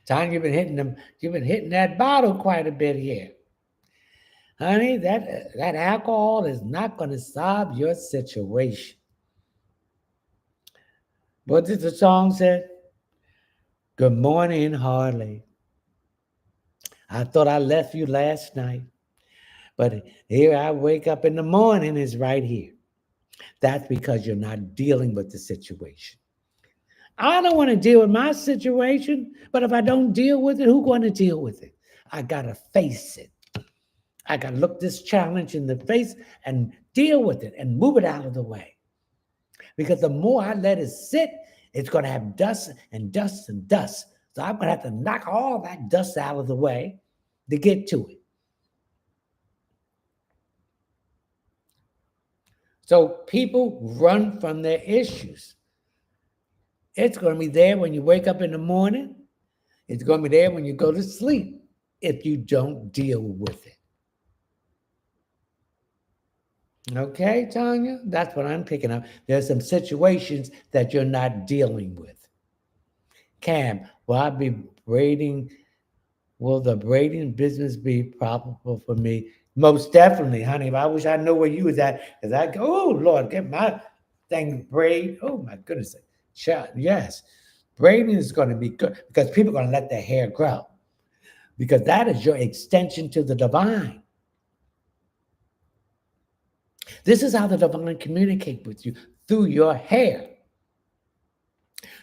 Tanya, you've been hitting that bottle quite a bit here. Honey, that alcohol is not going to solve your situation. What did the song say? Good morning, Harley. I thought I left you last night, but here I wake up in the morning, it's right here. That's because you're not dealing with the situation. I don't want to deal with my situation, but if I don't deal with it, who's going to deal with it? I got to face it. I got to look this challenge in the face and deal with it and move it out of the way. Because the more I let it sit, it's going to have dust and dust and dust. So I'm going to have to knock all that dust out of the way to get to it. So people run from their issues. It's going to be there when you wake up in the morning. It's going to be there when you go to sleep if you don't deal with it. Okay, Tanya? That's what I'm picking up. There's some situations that you're not dealing with. Cam, will I be braiding? Will the braiding business be profitable for me? Most definitely, honey. I wish I knew where you was at. Because I go, oh, Lord, get my Then braid. Oh my goodness. Yes. Braiding is going to be good because people are going to let their hair grow because that is your extension to the divine. This is how the divine communicate with you through your hair.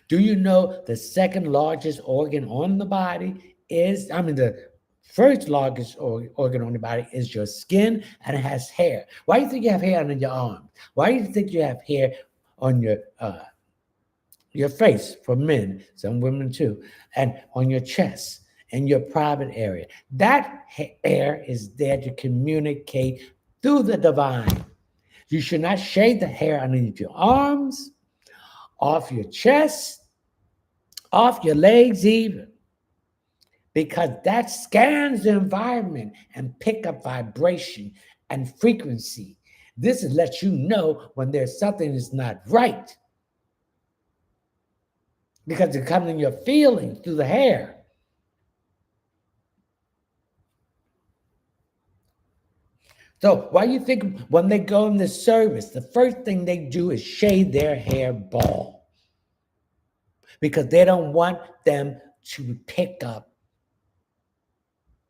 Do you know the second largest organ on the body is, the first largest organ on the body is your skin, and it has hair. Why do you think you have hair on your arm? Why do you think you have hair on your face for men, some women too, and on your chest and your private area? That hair is there to communicate through the divine. You should not shave the hair underneath your arms, off your chest, off your legs even, because that scans the environment and pick up vibration and frequency. This is let you know when there's something that's not right, because it's coming in your feelings through the hair. So why do you think when they go in the service, the first thing they do is shave their hair bald? Because they don't want them to pick up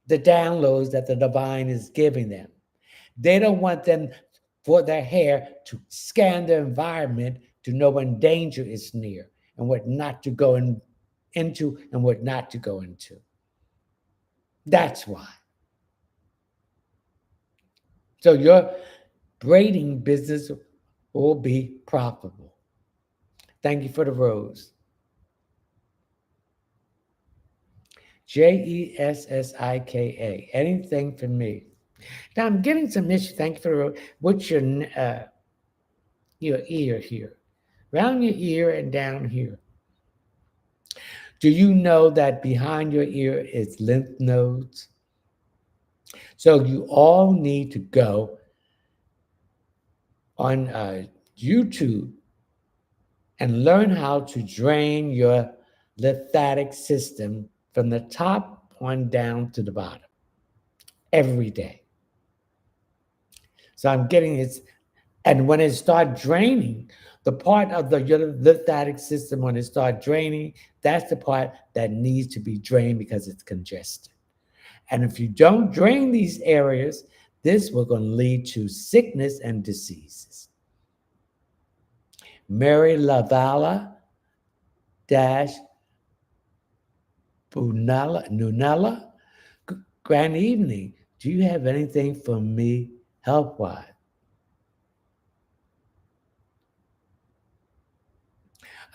the downloads that the divine is giving them. They don't want them for their hair to scan the environment to know when danger is near and what not to go into and what not to go into. That's why. So your braiding business will be profitable. Thank you for the rose. Jessika. Anything for me? Now I'm getting some issues. Thank you for the rose. What's your ear here? Around your ear and down here. Do you know that behind your ear is lymph nodes? So you all need to go on YouTube and learn how to drain your lymphatic system from the top on down to the bottom every day. So I'm getting it, and when it starts draining, the part of your lymphatic system, when it starts draining, that's the part that needs to be drained because it's congested. And if you don't drain these areas, this will going to lead to sickness and diseases. Mary Lavala dash Nunella. Grand evening. Do you have anything for me health-wise?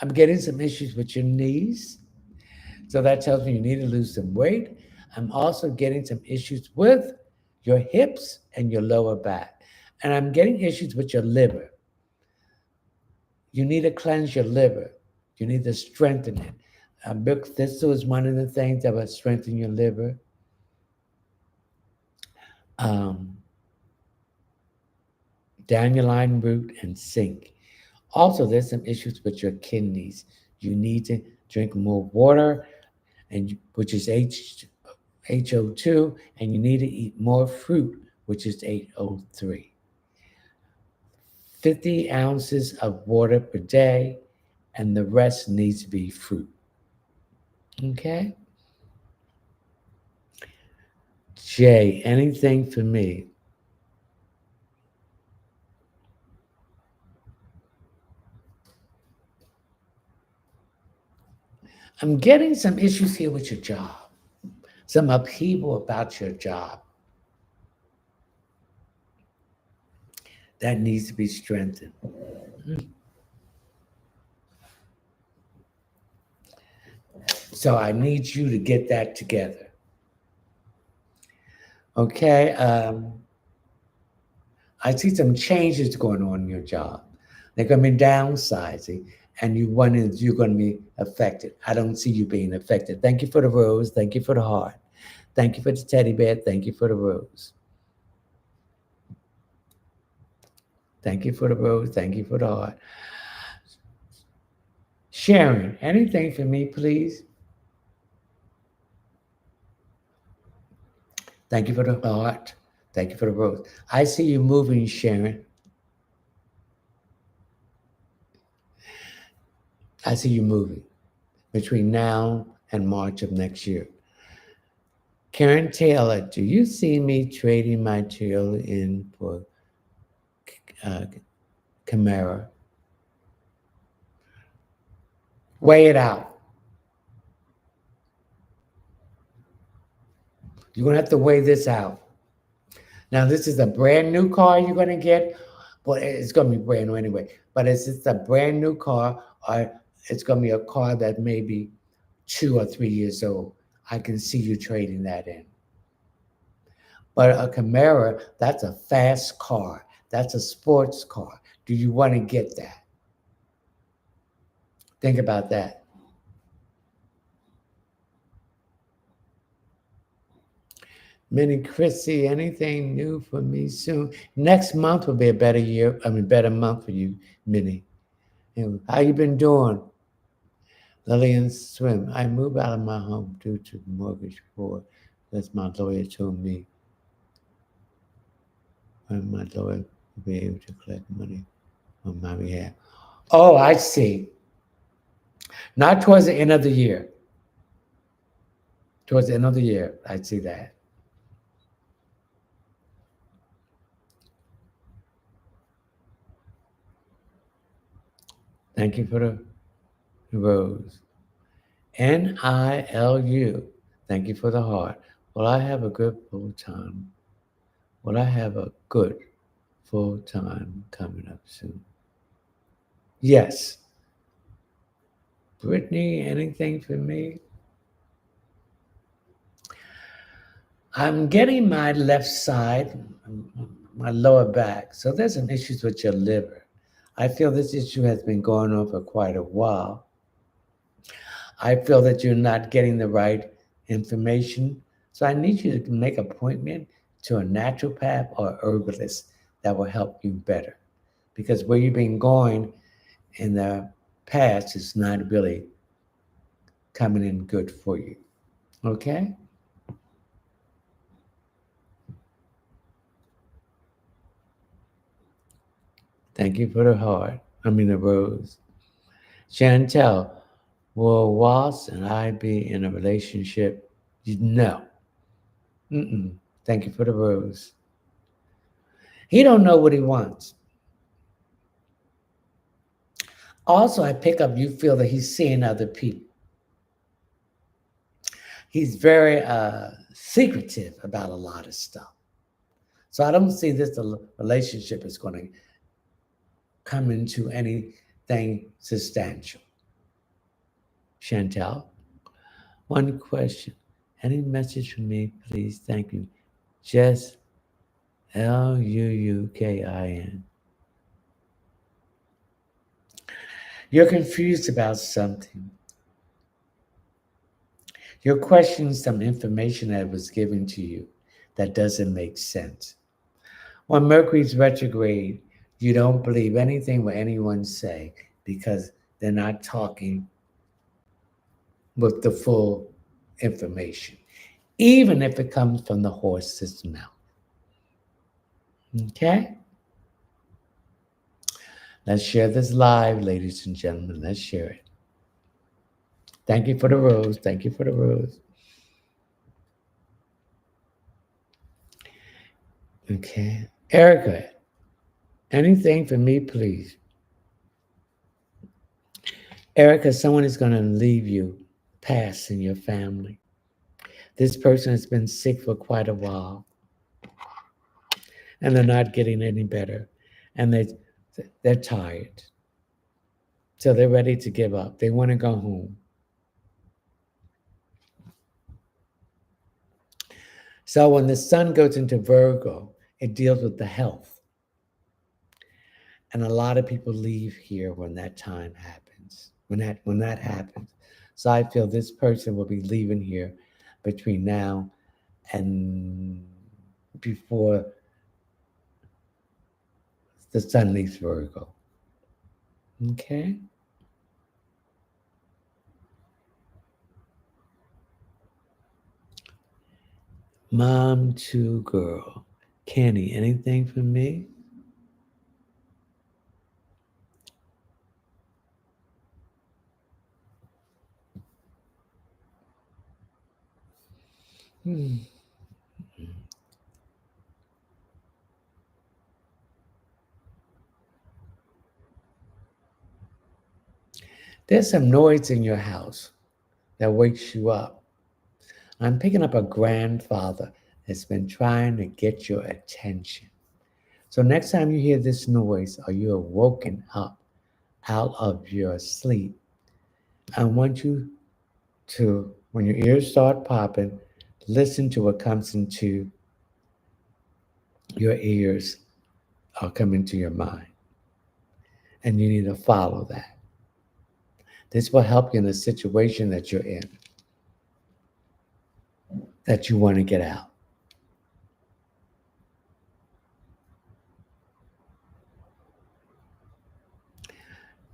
I'm getting some issues with your knees. So that tells me you need to lose some weight. I'm also getting some issues with your hips and your lower back. And I'm getting issues with your liver. You need to cleanse your liver. You need to strengthen it. Milk thistle is one of the things that will strengthen your liver. Dandelion root and zinc. Also, there's some issues with your kidneys. You need to drink more water, which is HO2, and you need to eat more fruit, which is HO3. 50 ounces of water per day, and the rest needs to be fruit. Okay? Jay, anything for me? I'm getting some issues here with your job, some upheaval about your job that needs to be strengthened. So I need you to get that together. Okay? I see some changes going on in your job. They're going to be downsizing, and you're going to be affected. I don't see you being affected. Thank you for the rose. Thank you for the heart. Thank you for the teddy bear. Thank you for the rose. Thank you for the rose. Thank you for the heart. Sharon, anything for me, please? Thank you for the heart. Thank you for the rose. I see you moving, Sharon. I see you moving between now and March of next year. Karen Taylor, do you see me trading my Toyota in for uh, Camaro? Weigh it out. You're going to have to weigh this out. Now, this is a brand new car you're going to get. Well, it's going to be brand new anyway. But is this a brand new car, or it's going to be a car that may be 2 or 3 years old? I can see you trading that in. But a Camaro, that's a fast car. That's a sports car. Do you want to get that? Think about that. Minnie Chrissy, anything new for me soon? Next month will be a better year. Better month for you, Minnie. And how you been doing? Lillian Swim. I moved out of my home due to mortgage fraud. That's my lawyer told me. When my lawyer will be able to collect money on my behalf. Oh, I see. Not towards the end of the year. Towards the end of the year, I see that. Thank you for the rose. NILU. Thank you for the heart. Will I have a good full time? Will I have a good full time coming up soon? Yes. Brittany, anything for me? I'm getting my left side, my lower back. So there's some issues with your liver. I feel this issue has been going on for quite a while. I feel that you're not getting the right information. So I need you to make an appointment to a naturopath or herbalist that will help you better. Because where you've been going in the past is not really coming in good for you. Okay? Thank you for the heart. The rose. Chantel, will Ross and I be in a relationship? No. Mm-mm. Thank you for the rose. He don't know what he wants. Also, I pick up you feel that he's seeing other people. He's very secretive about a lot of stuff. So I don't see this relationship is going to come into anything substantial. Chantel, one question. Any message from me, please? Thank you. Jess, Luukin. You're confused about something. You're questioning some information that was given to you that doesn't make sense. When Mercury's retrograde, you don't believe anything what anyone say because they're not talking with the full information, even if it comes from the horse's mouth. Okay? Let's share this live, ladies and gentlemen. Let's share it. Thank you for the rose. Thank you for the rose. Okay. Erica, anything for me, please? Erica, someone is going to leave you, pass in your family. This person has been sick for quite a while, and they're not getting any better, and they're tired. So they're ready to give up. They want to go home. So when the sun goes into Virgo, it deals with the health. And a lot of people leave here when that time happens, when that happens. So I feel this person will be leaving here between now and before the sun leaves Virgo. Okay? Mom to girl. Kenny, anything for me? Hmm. There's some noise in your house that wakes you up. I'm picking up a grandfather that's been trying to get your attention. So next time you hear this noise or you are woken up out of your sleep, I want you to, when your ears start popping, listen to what comes into your ears or come into your mind. And you need to follow that. This will help you in the situation that you're in, that you want to get out.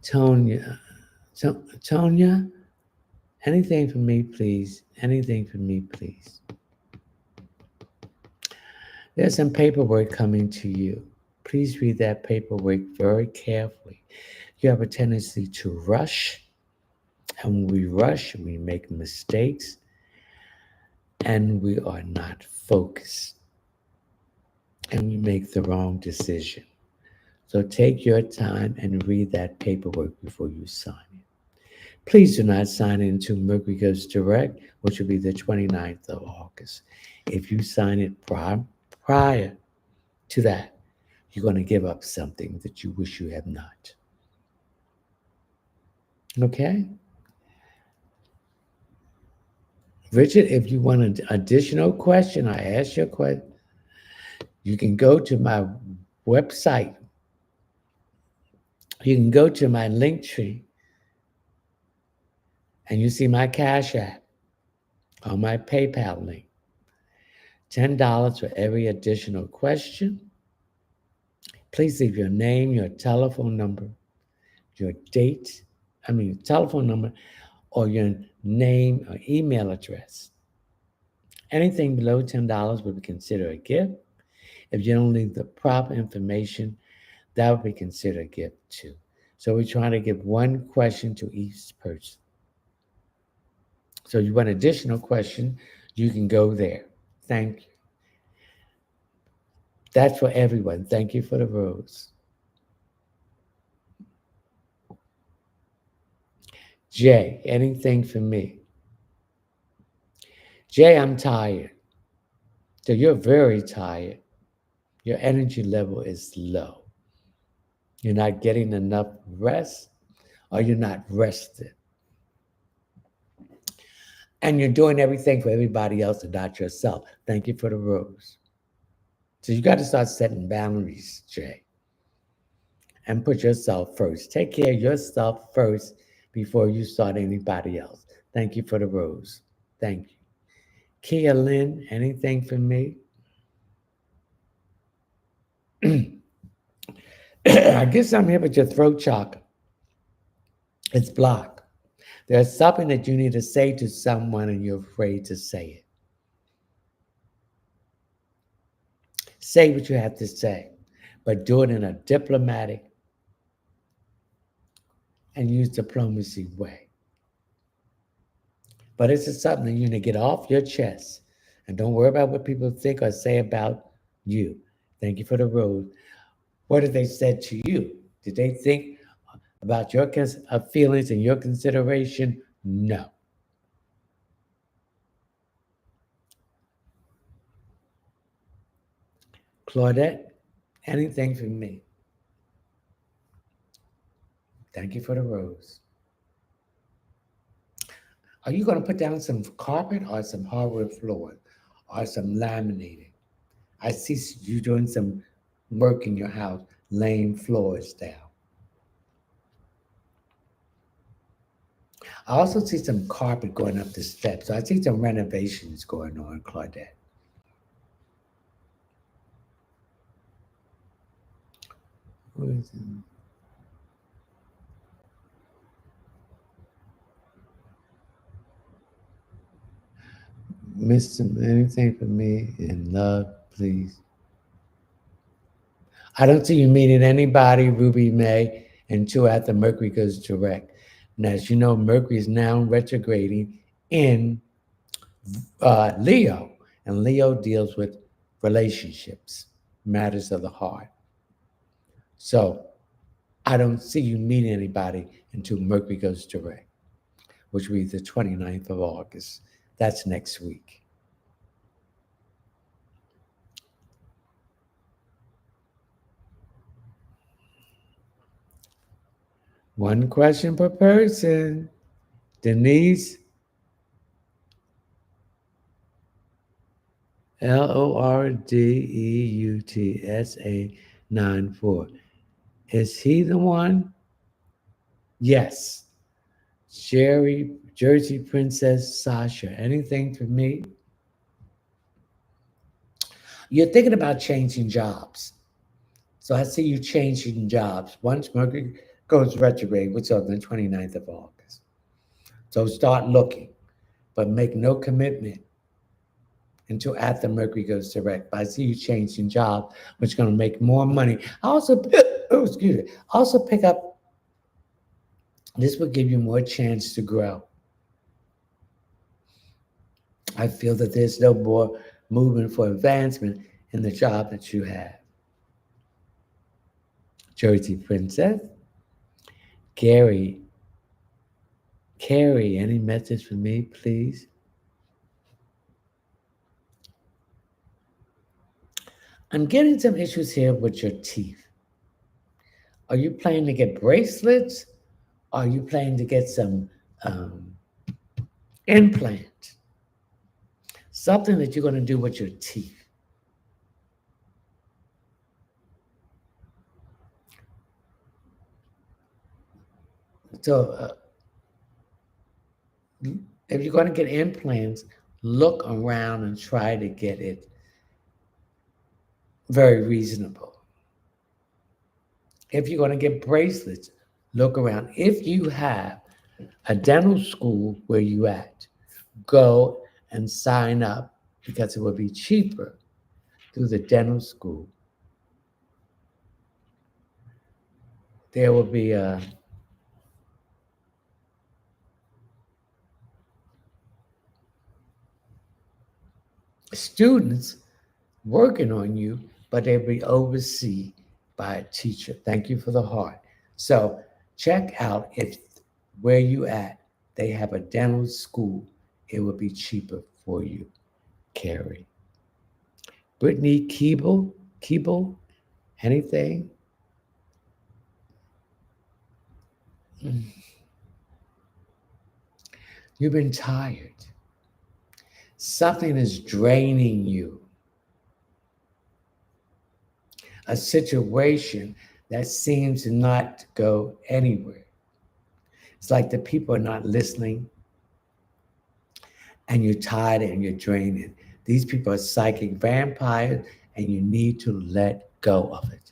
Tonya, Tonya, anything for me, please. Anything for me, please. There's some paperwork coming to you. Please read that paperwork very carefully. You have a tendency to rush, and when we rush, we make mistakes, and we are not focused, and we make the wrong decision. So take your time and read that paperwork before you sign it. Please do not sign into Mercury Goes Direct, which will be the 29th of August. If you sign it prior to that, you're going to give up something that you wish you had not. Okay? Richard, if you want an additional question, I ask your question, you can go to my website. You can go to my link tree and you see my Cash App or my PayPal link. $10 for every additional question. Please leave your name, your telephone number, your date, telephone number, or your name or email address. Anything below $10 would be considered a gift. If you don't leave the proper information, that would be considered a gift too. So we're trying to give one question to each person. So you want additional question, you can go there. Thank you. That's for everyone. Thank you for the rose. Jay, anything for me? Jay, I'm tired. So you're very tired. Your energy level is low. You're not getting enough rest or you're not rested. And you're doing everything for everybody else and not yourself. Thank you for the rose. So you got to start setting boundaries, Jay, and put yourself first. Take care of yourself first before you start anybody else. Thank you for the rose. Thank you. Kia Lynn, anything for me? I guess I'm here with your throat chakra. It's blocked. There's something that you need to say to someone and you're afraid to say it. Say what you have to say, but do it in a diplomatic and use diplomacy way. But this is something you need to get off your chest and don't worry about what people think or say about you. Thank you for the rose. What have they said to you? Did they think about your feelings and your consideration? No. Claudette, anything for me? Thank you for the rose. Are you going to put down some carpet or some hardwood floor or some laminating? I see you doing some work in your house, laying floors down. I also see some carpet going up the steps. So I see some renovations going on, Claudette. Who is it? Mr. Anything for me in love, please. I don't see you meeting anybody, Ruby May, until after Mercury goes direct. And as you know, Mercury is now retrograding in Leo. And Leo deals with relationships, matters of the heart. So I don't see you meeting anybody until Mercury goes direct, which will be the 29th of August. That's next week. One question per person. Denise, LORDEUTSA 94. Is he the one? Yes. Jersey Princess Sasha. Anything for me? You're thinking about changing jobs. So I see you changing jobs once Mercury goes retrograde, which is on the 29th of August. So start looking, but make no commitment until after Mercury goes direct. But I see you changing jobs, which is going to make more money. I also, oh, excuse me, also pick up, this will give you more chance to grow. I feel that there's no more movement for advancement in the job that you have. Jersey Princess, Gary, Carrie, any message for me, please? I'm getting some issues here with your teeth. Are you planning to get bracelets? Are you planning to get some um, implant? Something that you're going to do with your teeth. So, if you're going to get implants, look around and try to get it very reasonable. If you're going to get bracelets, look around. If you have a dental school where you at, go and sign up because it will be cheaper through the dental school. There will be students working on you, but they'll be overseen by a teacher. Thank you for the heart. So check out if where you at, they have a dental school, it will be cheaper for you. Carrie. Brittany Keeble, anything? You've been tired. Something is draining you. A situation that seems to not go anywhere. It's like the people are not listening and you're tired and you're draining. These people are psychic vampires and you need to let go of it.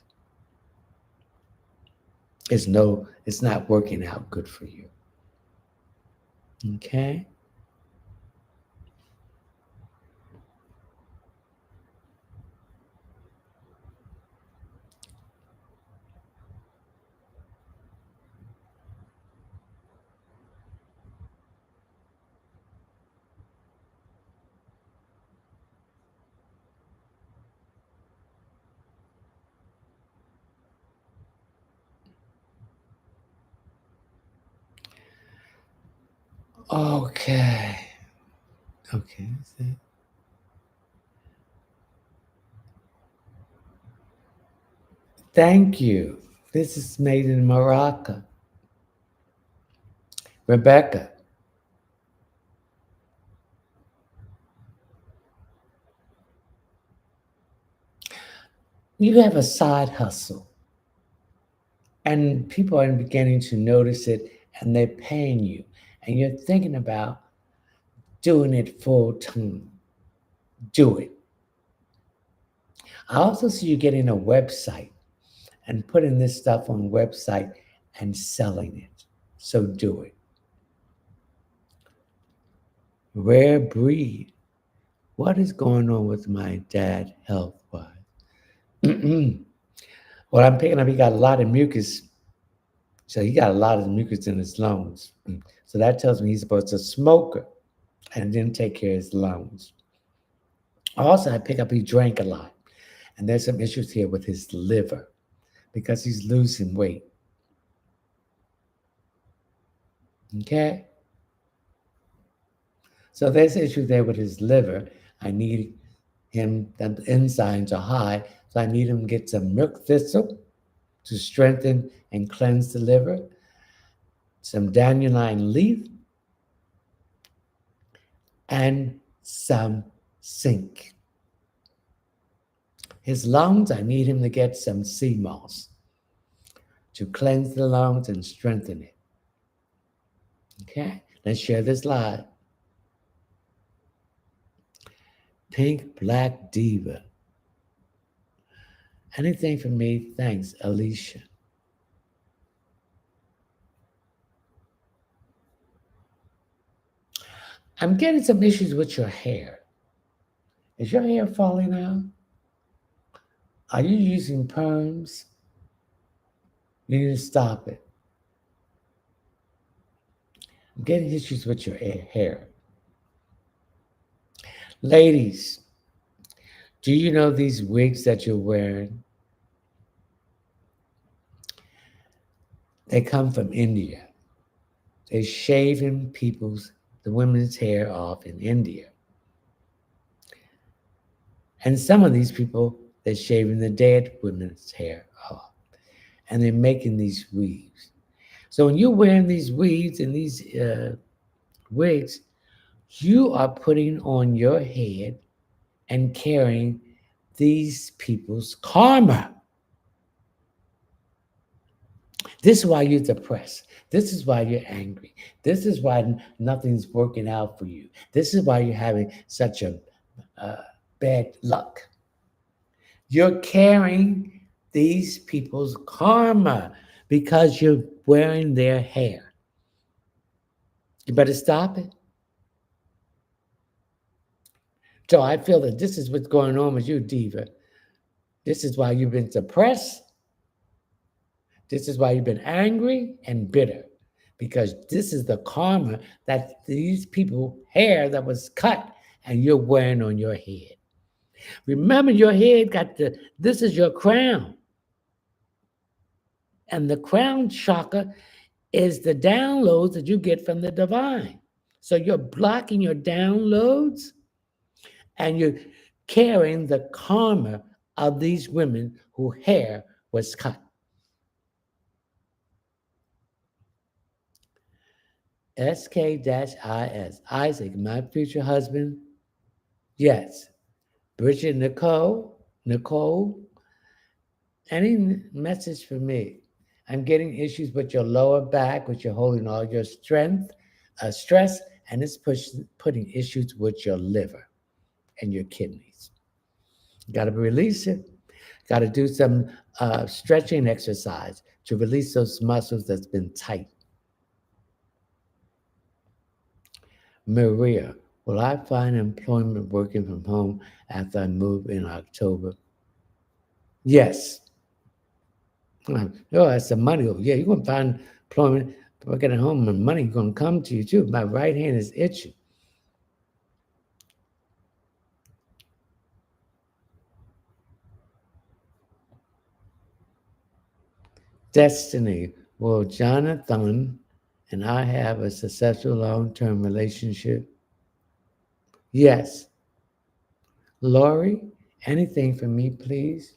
It's not working out good for you. Okay? Okay. Okay. Thank you. This is made in Morocco. Rebecca, you have a side hustle and people are beginning to notice it and they're paying you and you're thinking about doing it full time. Do it. I also see you getting a website and putting this stuff on website and selling it. So do it. Rare breed. What is going on with my dad health wise? Well, I'm picking up, he got a lot of mucus. So he got a lot of mucus in his lungs. So that tells me he's supposed to smoker and didn't take care of his lungs. Also, I pick up he drank a lot. And there's some issues here with his liver because he's losing weight. Okay? So there's issues there with his liver. I need him, the enzymes are high, so I need him to get some milk thistle to strengthen and cleanse the liver, some dandelion leaf, and some zinc. His lungs, I need him to get some sea moss to cleanse the lungs and strengthen it. Okay, let's share this live. Pink Black Diva. Anything for me? Thanks, Alicia. I'm getting some issues with your hair. Is your hair falling out? Are you using perms? You need to stop it. I'm getting issues with your hair. Ladies, do you know these wigs that you're wearing? They come from India. They're shaving the women's hair off in India. And some of these people, they're shaving the dead women's hair off. And they're making these weaves. So when you're wearing these weaves and these wigs, you are putting on your head and carrying these people's karma. This is why you're depressed. This is why you're angry. This is why nothing's working out for you. This is why you're having such a bad luck. You're carrying these people's karma because you're wearing their hair. You better stop it. So I feel that this is what's going on with you, Diva. This is why you've been depressed. This is why you've been angry and bitter, because this is the karma that these people hair that was cut and you're wearing on your head. Remember, your head this is your crown. And the crown chakra is the downloads that you get from the divine. So you're blocking your downloads and you're carrying the karma of these women whose hair was cut. SK-IS, Isaac, my future husband. Yes. Bridget Nicole, any message for me? I'm getting issues with your lower back, which you're holding all your stress, and it's putting issues with your liver and your kidneys. You got to release it. Got to do some stretching exercise to release those muscles that's been tight. Maria, will I find employment working from home after I move in October? Yes. Oh, that's the money. Yeah, you're going to find employment working at home, and money going to come to you too. My right hand is itching. Destiny, will Jonathan and I have a successful long-term relationship? Yes. Lori, anything for me, please?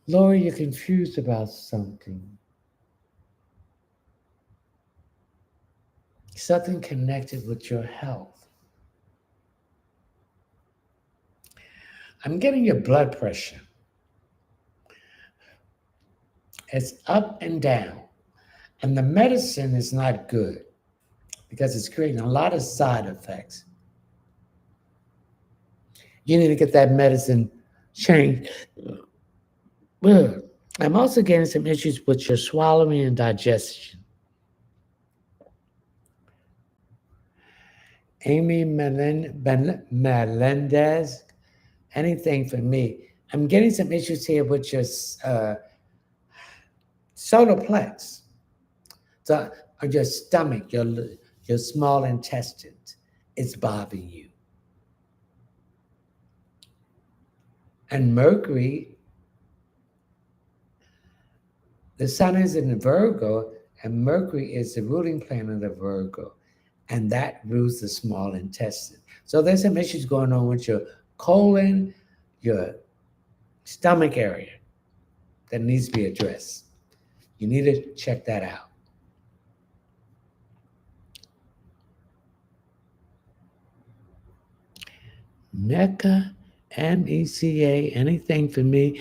Lori, you're confused about something. Something connected with your health. I'm getting your blood pressure. It's up and down. And the medicine is not good because it's creating a lot of side effects. You need to get that medicine changed. I'm also getting some issues with your swallowing and digestion. Amy Melendez, anything for me? I'm getting some issues here with your solar plex. So or your stomach, your small intestines, is bothering you. And Mercury, the sun is in Virgo, and Mercury is the ruling planet of Virgo, and that rules the small intestine. So there's some issues going on with your colon, your stomach area that needs to be addressed. You need to check that out. NECA, NECA, anything for me?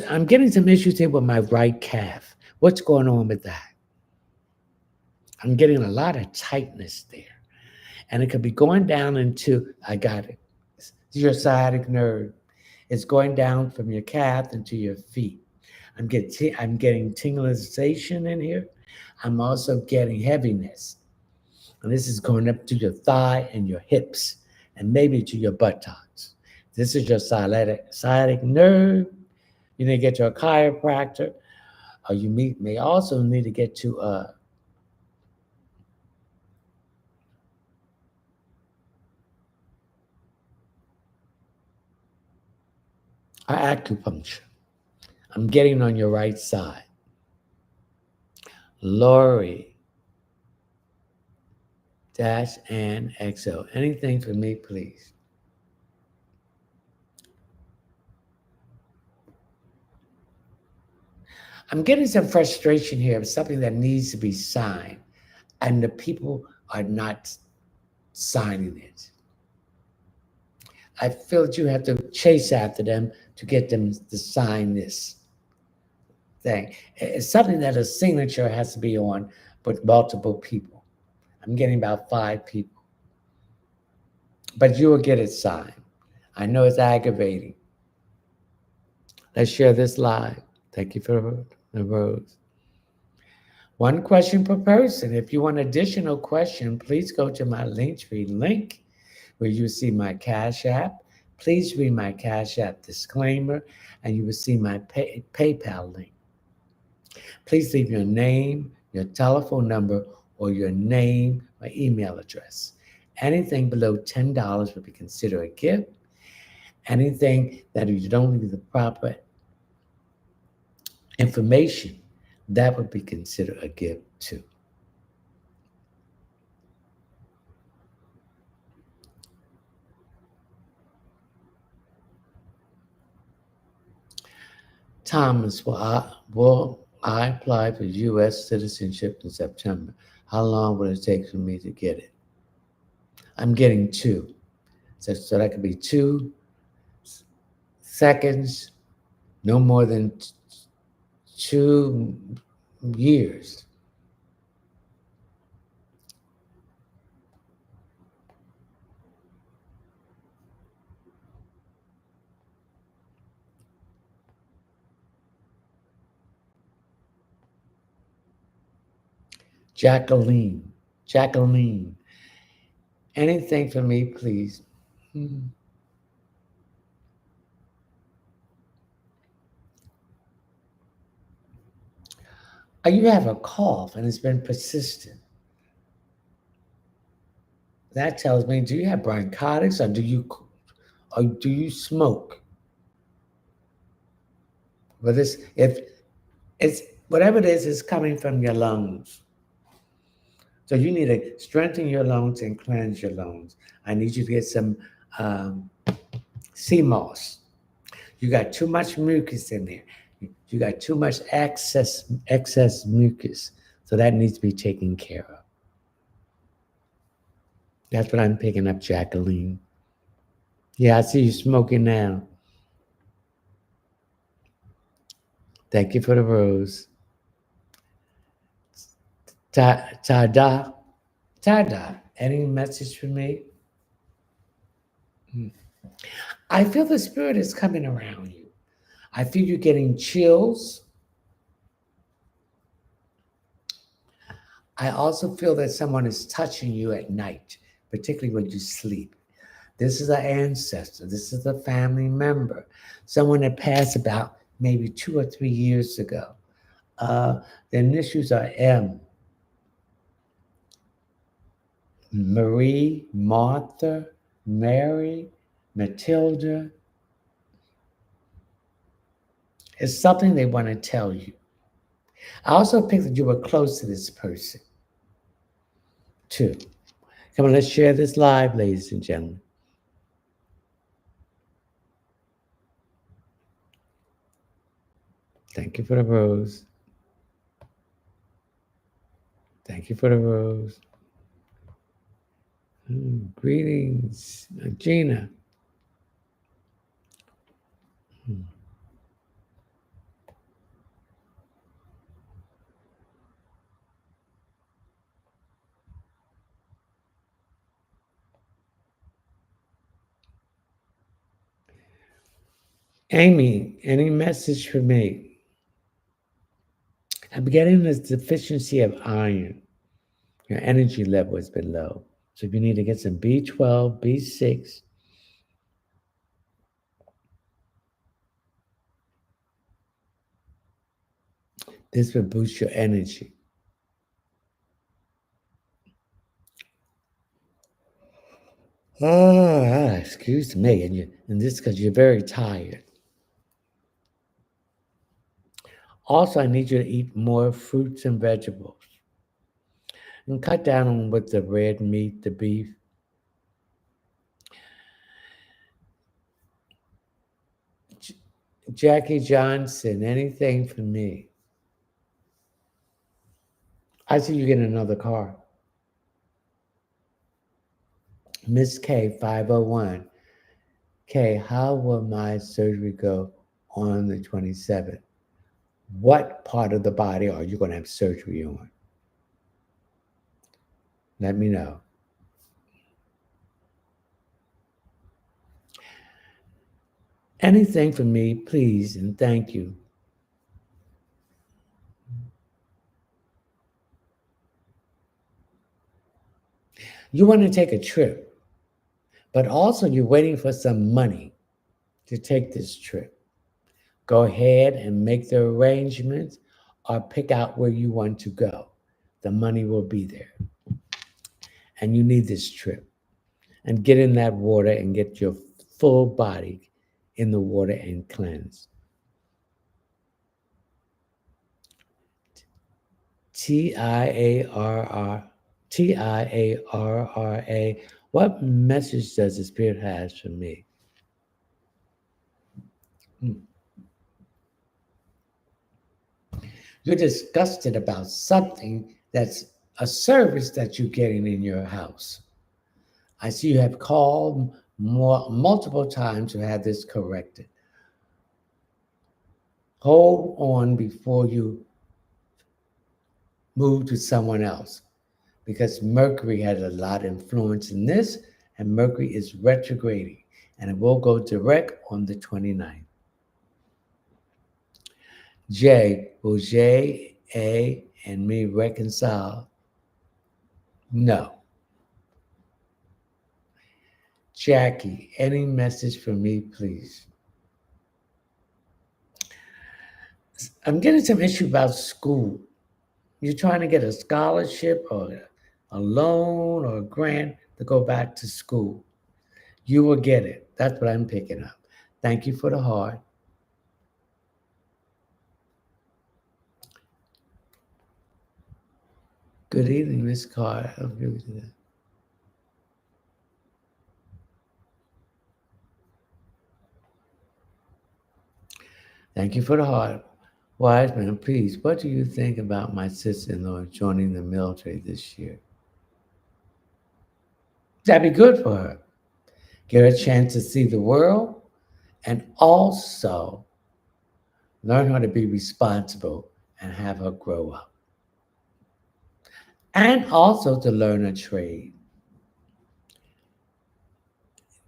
I'm getting some issues here with my right calf. What's going on with that? I'm getting a lot of tightness there. And it could be going down into, I got it, your sciatic nerve. It's going down from your calf into your feet. I'm getting tingling in here. I'm also getting heaviness. And this is going up to your thigh and your hips and maybe to your buttocks. This is your sciatic nerve. You need to get to a chiropractor, or you may also need to get to acupuncture. I'm getting on your right side. Lori dash and XO. Anything for me, please. I'm getting some frustration here of something that needs to be signed, and the people are not signing it. I feel that you have to chase after them to get them to sign this thing. It's something that a signature has to be on with multiple people. I'm getting about 5 people. But you will get it signed. I know it's aggravating. Let's share this live. Thank you for the rose. 1 question per person. If you want additional question, please go to my Linktree link where you see my Cash App. Please read my Cash App disclaimer, and you will see my PayPal link. Please leave your name, your telephone number, or your name or email address. Anything below $10 would be considered a gift. Anything that you don't leave the proper information, that would be considered a gift too. Thomas, will I apply for U.S. citizenship in September? How long will it take for me to get it? I'm getting 2. So that could be 2 seconds, no more than 2 years. Jacqueline, anything for me, please? You have a cough and it's been persistent. That tells me, do you have bronchitis or do you smoke? But if it's whatever it is coming from your lungs. So you need to strengthen your lungs and cleanse your lungs. I need you to get some sea moss. You got too much mucus in there. You got too much excess mucus. So that needs to be taken care of. That's what I'm picking up, Jacqueline. Yeah, I see you smoking now. Thank you for the rose. Tada, any message for me? I feel the spirit is coming around you. I feel you're getting chills. I also feel that someone is touching you at night, particularly when you sleep. This is an ancestor. This is a family member, someone that passed about maybe 2 or 3 years ago. The initials are M. Marie, Martha, Mary, Matilda. It's something they want to tell you. I also picked that you were close to this person, too. Come on, let's share this live, ladies and gentlemen. Thank you for the rose. Thank you for the rose. Greetings, Gina. Amy, any message for me? I'm getting this deficiency of iron. Your energy level has been low. So if you need to get some B12, B6, this will boost your energy. Excuse me. And this because you're very tired. Also, I need you to eat more fruits and vegetables. And cut down on with the red meat, the beef. Jackie Johnson, anything for me. I see you getting another car. Miss K, 501. K, how will my surgery go on the 27th? What part of the body are you going to have surgery on? Let me know. Anything for me, please, and thank you. You want to take a trip, but also you're waiting for some money to take this trip. Go ahead and make the arrangements or pick out where you want to go. The money will be there. And you need this trip. And get in that water and get your full body in the water and cleanse. TIARRA. What message does the Spirit has for me? You're disgusted about something that's a service that you're getting in your house. I see you have called multiple times to have this corrected. Hold on before you move to someone else because Mercury has a lot of influence in this, and Mercury is retrograding, and it will go direct on the 29th. J, will J, A, and me reconcile? No. Jackie, any message for me, please? I'm getting some issue about school. You're trying to get a scholarship or a loan or a grant to go back to school. You will get it. That's what I'm picking up. Thank you for the heart. Good evening, Miss Carter. I'll give you that. Thank you for the heart. Wise man, please, what do you think about my sister-in-law joining the military this year? That'd be good for her. Get her a chance to see the world and also learn how to be responsible and have her grow up. And also to learn a trade.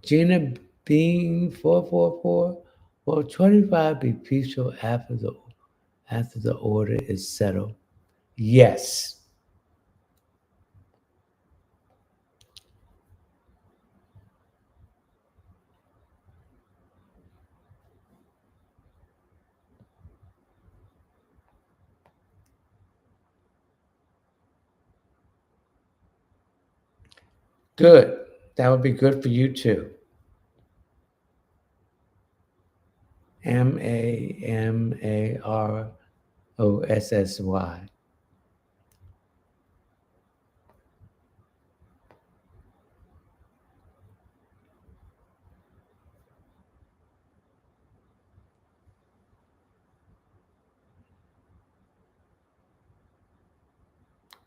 Gina Bean 444. Will 25 be peaceful after the order is settled? Yes. Good. That would be good for you too. Mamarossy.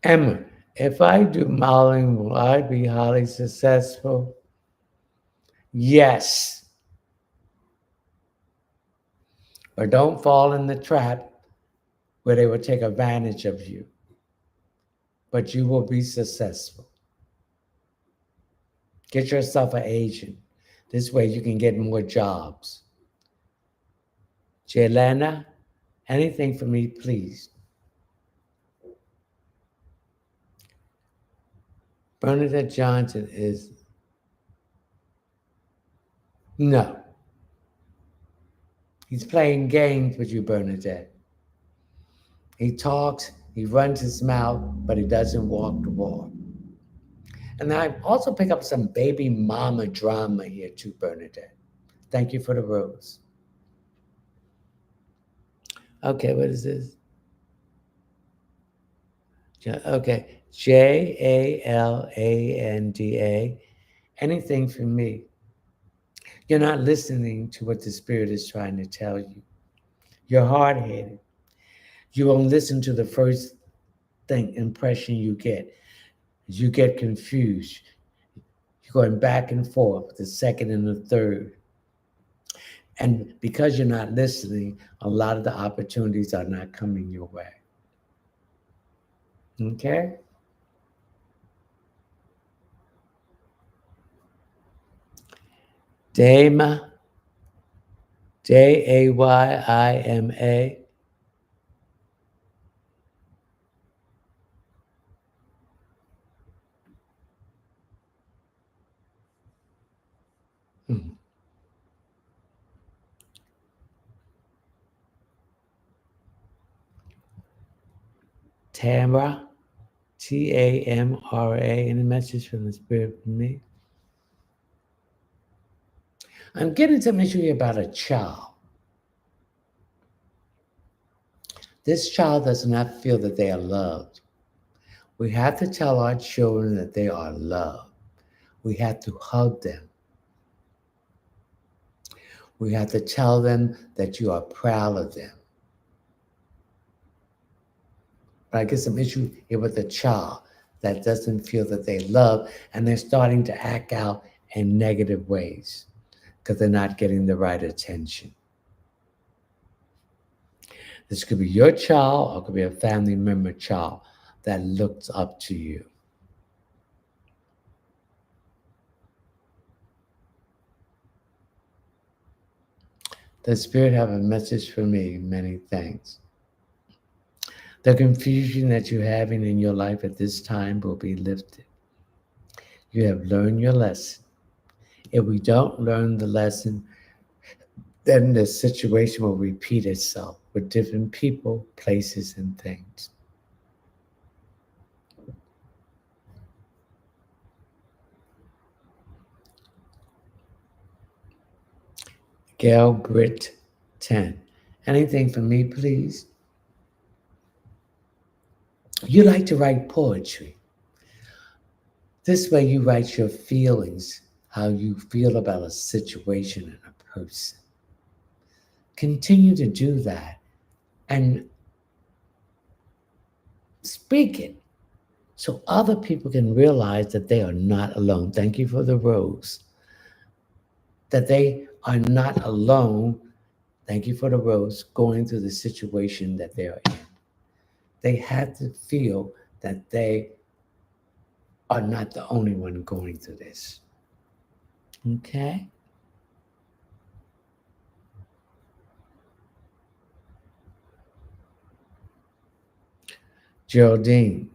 Emma, if I do modeling, will I be highly successful? Yes. Or don't fall in the trap where they will take advantage of you, but you will be successful. Get yourself an agent. This way you can get more jobs. Jelena, anything for me, please. Bernadette Johnson is no. He's playing games with you, Bernadette. He talks, he runs his mouth, but he doesn't walk the walk. And I also pick up some baby mama drama here too, Bernadette. Thank you for the rose. Okay, what is this? Okay, Jalanda. Anything for me. You're not listening to what the Spirit is trying to tell you. You're hard headed. You won't listen to the first thing, impression you get. You get confused. You're going back and forth, the second and the third. And because you're not listening, a lot of the opportunities are not coming your way. Okay? Dayma, Dayima. Hmm. Tamra, Tamra. Any message from the Spirit for me? I'm getting some issue about a child. This child does not feel that they are loved. We have to tell our children that they are loved. We have to hug them. We have to tell them that you are proud of them. But I get some issue here with a child that doesn't feel that they love, and they're starting to act out in negative ways because they're not getting the right attention. This could be your child or it could be a family member child that looks up to you. The Spirit have a message for me, many thanks. The confusion that you're having in your life at this time will be lifted. You have learned your lesson. If we don't learn the lesson, then the situation will repeat itself with different people, places, and things. Gail Britt 10. Anything for me, please? You like to write poetry. This way, you write your feelings, how you feel about a situation and a person. Continue to do that and speak it so other people can realize that they are not alone. Thank you for the rose. That they are not alone. Thank you for the rose going through the situation that they are in. They have to feel that they are not the only one going through this. Okay? Geraldine,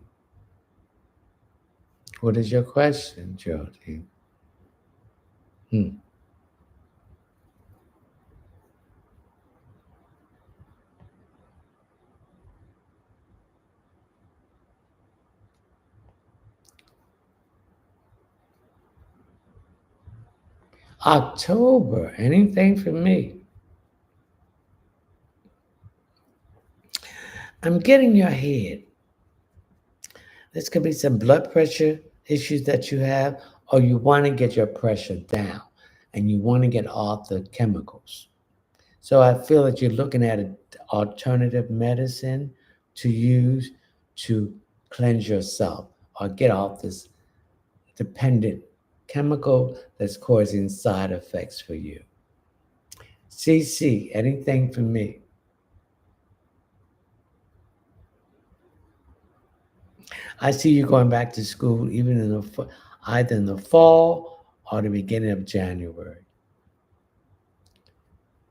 what is your question, Geraldine? Hmm. October, anything for me? I'm getting your head. This could be some blood pressure issues that you have, or you want to get your pressure down and you want to get off the chemicals. So I feel that you're looking at an alternative medicine to use to cleanse yourself or get off this dependent chemical that's causing side effects for you. CC, anything for me? I see you going back to school even in either in the fall or the beginning of January.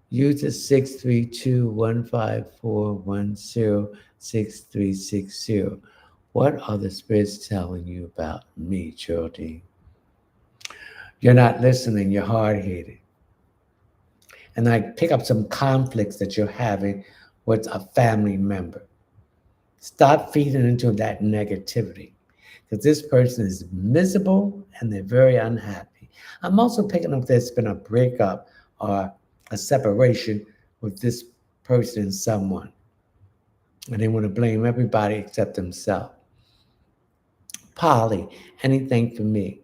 Use is 632-154-10-6360. What are the spirits telling you about me, Geraldine? You're not listening, you're hard-headed. And I pick up some conflicts that you're having with a family member. Stop feeding into that negativity because this person is miserable and they're very unhappy. I'm also picking up there's been a breakup or a separation with this person and someone, and they want to blame everybody except themselves. Polly, anything for me?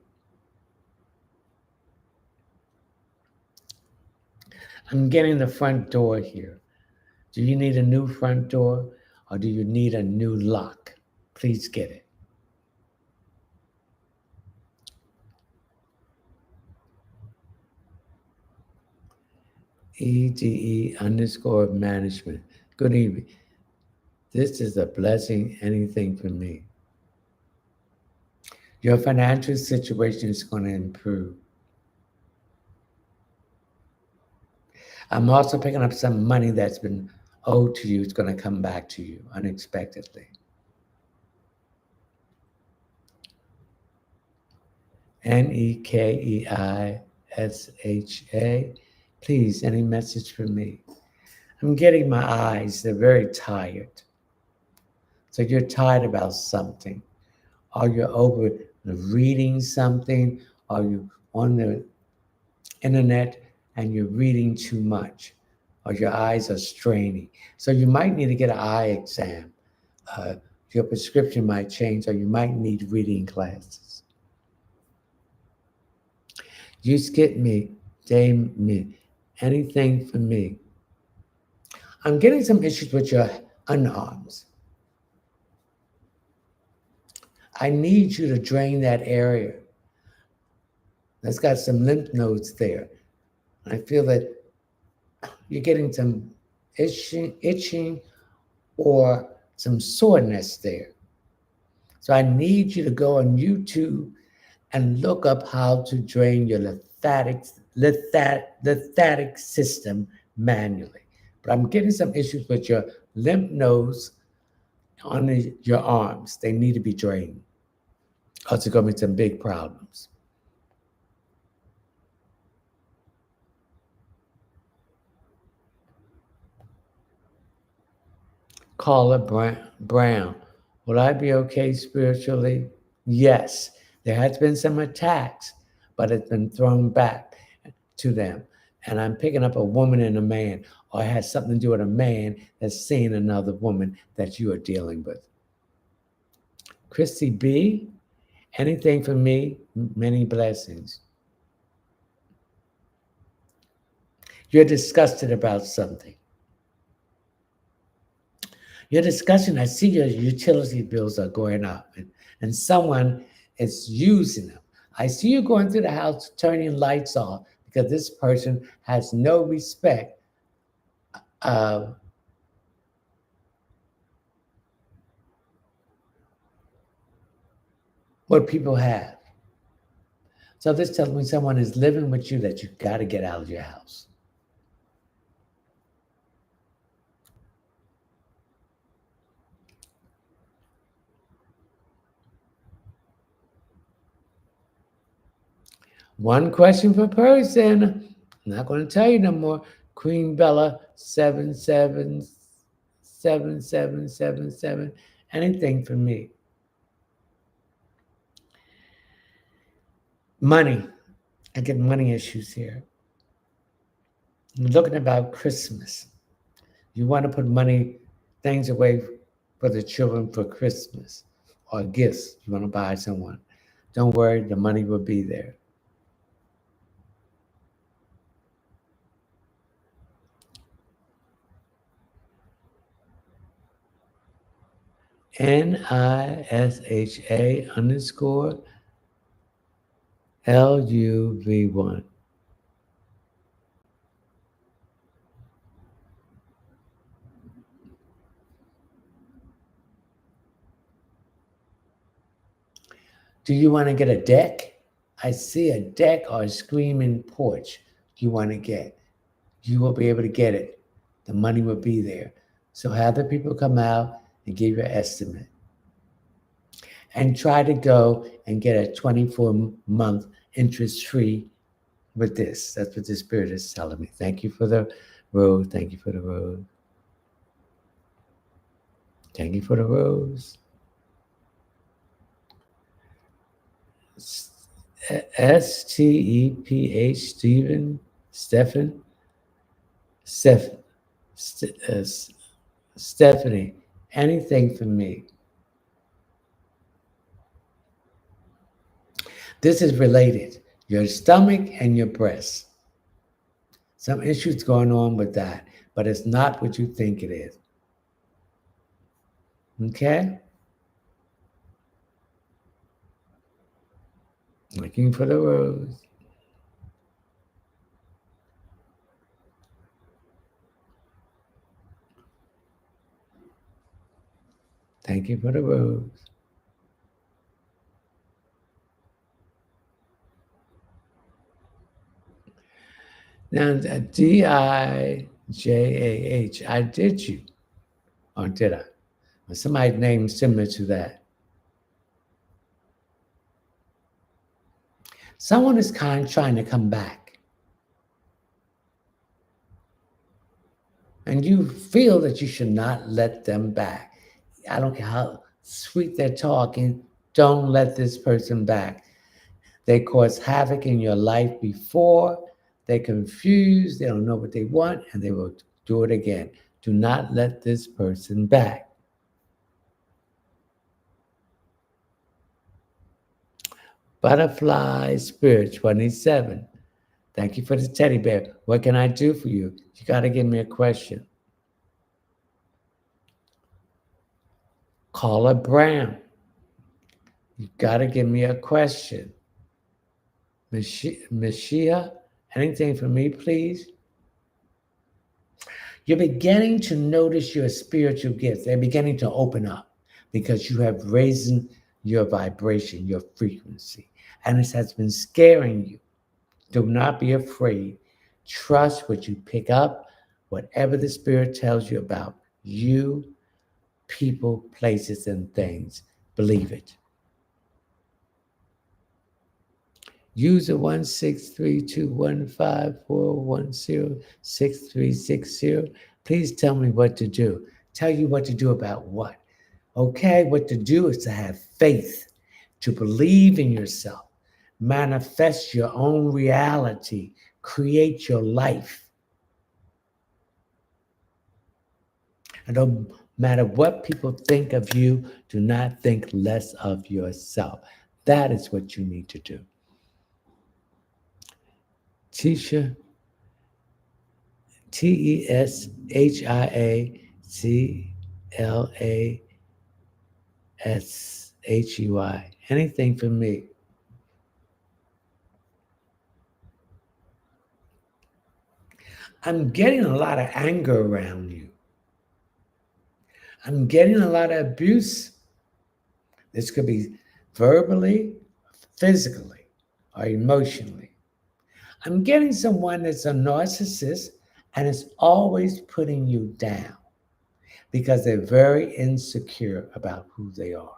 I'm getting the front door here. Do you need a new front door or do you need a new lock? Please get it. EDE_management. Good evening. This is a blessing, anything for me. Your financial situation is going to improve. I'm also picking up some money that's been owed to you. It's going to come back to you unexpectedly. NEKEISHA. Please, any message for me? I'm getting my eyes. They're very tired. So you're tired about something. Or you're over reading something. Or you're on the internet and you're reading too much. Or your eyes are straining. So you might need to get an eye exam. Uh, your prescription might change, or you might need reading classes. You skip me, Dame me, anything for me. I'm getting some issues with your underarms. I need you to drain that area. That's got some lymph nodes there. I feel that you're getting some itching or some soreness there. So I need you to go on YouTube and look up how to drain your lymphatic system manually. But I'm getting some issues with your lymph nodes on your arms. They need to be drained. Because there's going to be some big problems. Carla Brown. Will I be okay spiritually? Yes. There has been some attacks, but it's been thrown back to them. And I'm picking up a woman and a man, or it has something to do with a man that's seeing another woman that you are dealing with. Christy B, anything for me? Many blessings. You're disgusted about something. You're discussing, I see your utility bills are going up and someone is using them. I see you going through the house turning lights off because this person has no respect of what people have. So this tells me someone is living with you that you got to get out of your house. One question per person. I'm not going to tell you no more. Queen Bella 777777. Anything for me. Money. I get money issues here. I'm looking about Christmas. You want to put money, things away for the children for Christmas or gifts you want to buy someone. Don't worry, the money will be there. NISHA underscore LUV1. Do you want to get a deck? I see a deck or a screaming porch you want to get. You will be able to get it. The money will be there. So have the people come out and give your estimate. And try to go and get a 24-month interest free with this. That's what the Spirit is telling me. Thank you for the road. Thank you for the road. Thank you for the rose. STEPH Stephen Stephanie. Anything for me. This is related. Your stomach and your breast. Some issues going on with that, but it's not what you think it is. Okay? Looking for the rose. Thank you for the rose. Now, DIJAH, I did you, or did I? Or somebody's name similar to that. Someone is kind of trying to come back. And you feel that you should not let them back. I don't care how sweet they're talking, don't let this person back. They caused havoc in your life before, they're confused, they don't know what they want, and they will do it again. Do not let this person back. Butterfly Spirit 27. Thank you for the teddy bear. What can I do for you? You got to give me a question. Caller Brown. You got to give me a question. Mashia, anything for me, please? You're beginning to notice your spiritual gifts. They're beginning to open up because you have raised your vibration, your frequency, and it has been scaring you. Do not be afraid. Trust what you pick up, whatever the Spirit tells you about you, people, places, and things. Believe it. User 1632154106360. Please tell me what to do. Tell you what to do about what. Okay, what to do is to have faith, to believe in yourself, manifest your own reality, create your life. And no matter what people think of you, do not think less of yourself. That is what you need to do. Tisha, TESHIACLASHUY. Anything for me. I'm getting a lot of anger around you. I'm getting a lot of abuse. This could be verbally, physically, or emotionally. I'm getting someone that's a narcissist and is always putting you down because they're very insecure about who they are.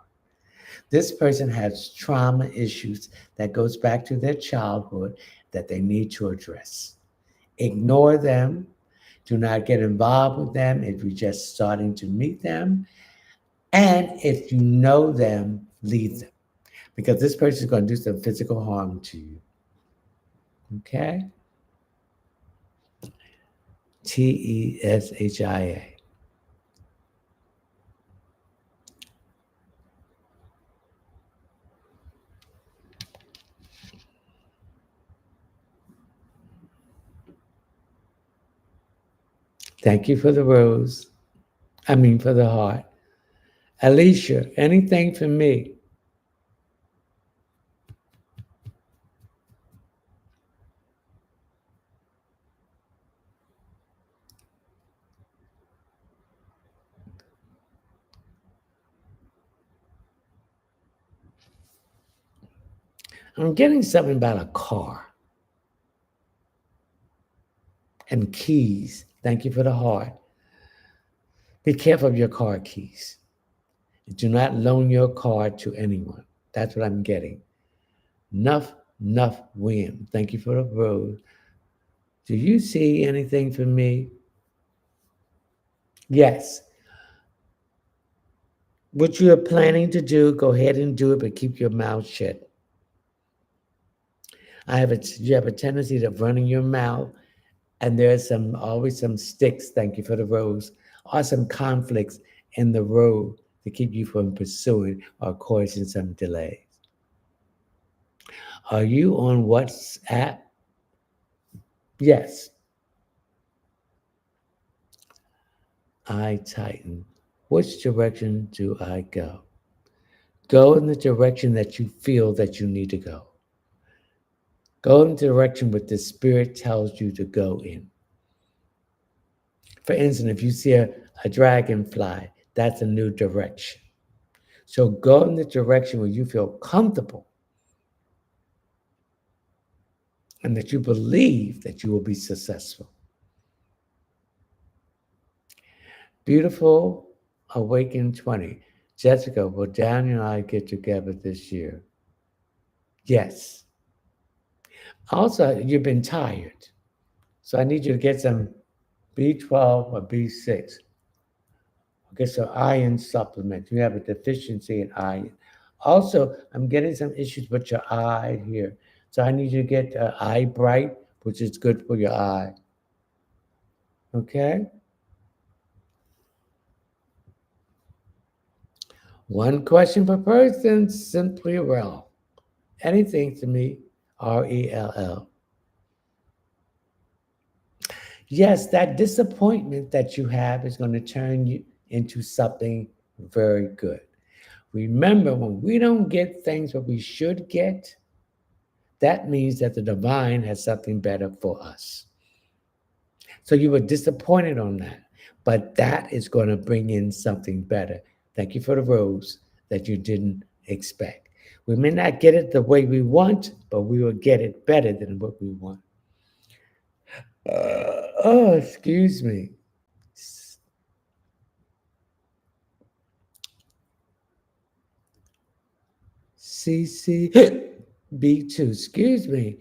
This person has trauma issues that goes back to their childhood that they need to address. Ignore them. Do not get involved with them if you're just starting to meet them. And if you know them, leave them. Because this person is going to do some physical harm to you. Okay? TESHIA. Thank you for the rose. For the heart. Alicia, anything for me? I'm getting something about a car and keys. Thank you for the heart. Be careful of your car keys. Do not loan your car to anyone. That's what I'm getting. Nuff win. Thank you for the rose. Do you see anything for me? Yes. What you are planning to do, go ahead and do it, but keep your mouth shut. You have a tendency of running your mouth, and there's always some sticks. Thank you for the rose, or some conflicts in the road to keep you from pursuing or causing some delays. Are you on WhatsApp? Yes. I tighten. Which direction do I go? Go in the direction that you feel that you need to go. Go in the direction what the spirit tells you to go in. For instance, if you see a dragonfly, that's a new direction. So go in the direction where you feel comfortable and that you believe that you will be successful. Beautiful Awakened 20. Jessica, will Daniel and I get together this year? Yes. Also, you've been tired. So I need you to get some B12 or B6. Get some iron supplement. You have a deficiency in iron. Also, I'm getting some issues with your eye here. So I need you to get Eye Bright, which is good for your eye. Okay? One question per person, simply Rel. Anything to me, RELL. Yes, that disappointment that you have is going to turn you into something very good. Remember, when we don't get things that we should get, that means that the divine has something better for us. So you were disappointed on that, but that is going to bring in something better. Thank you for the rose that you didn't expect. We may not get it the way we want, but we will get it better than what we want. Excuse me. CCB2, excuse me.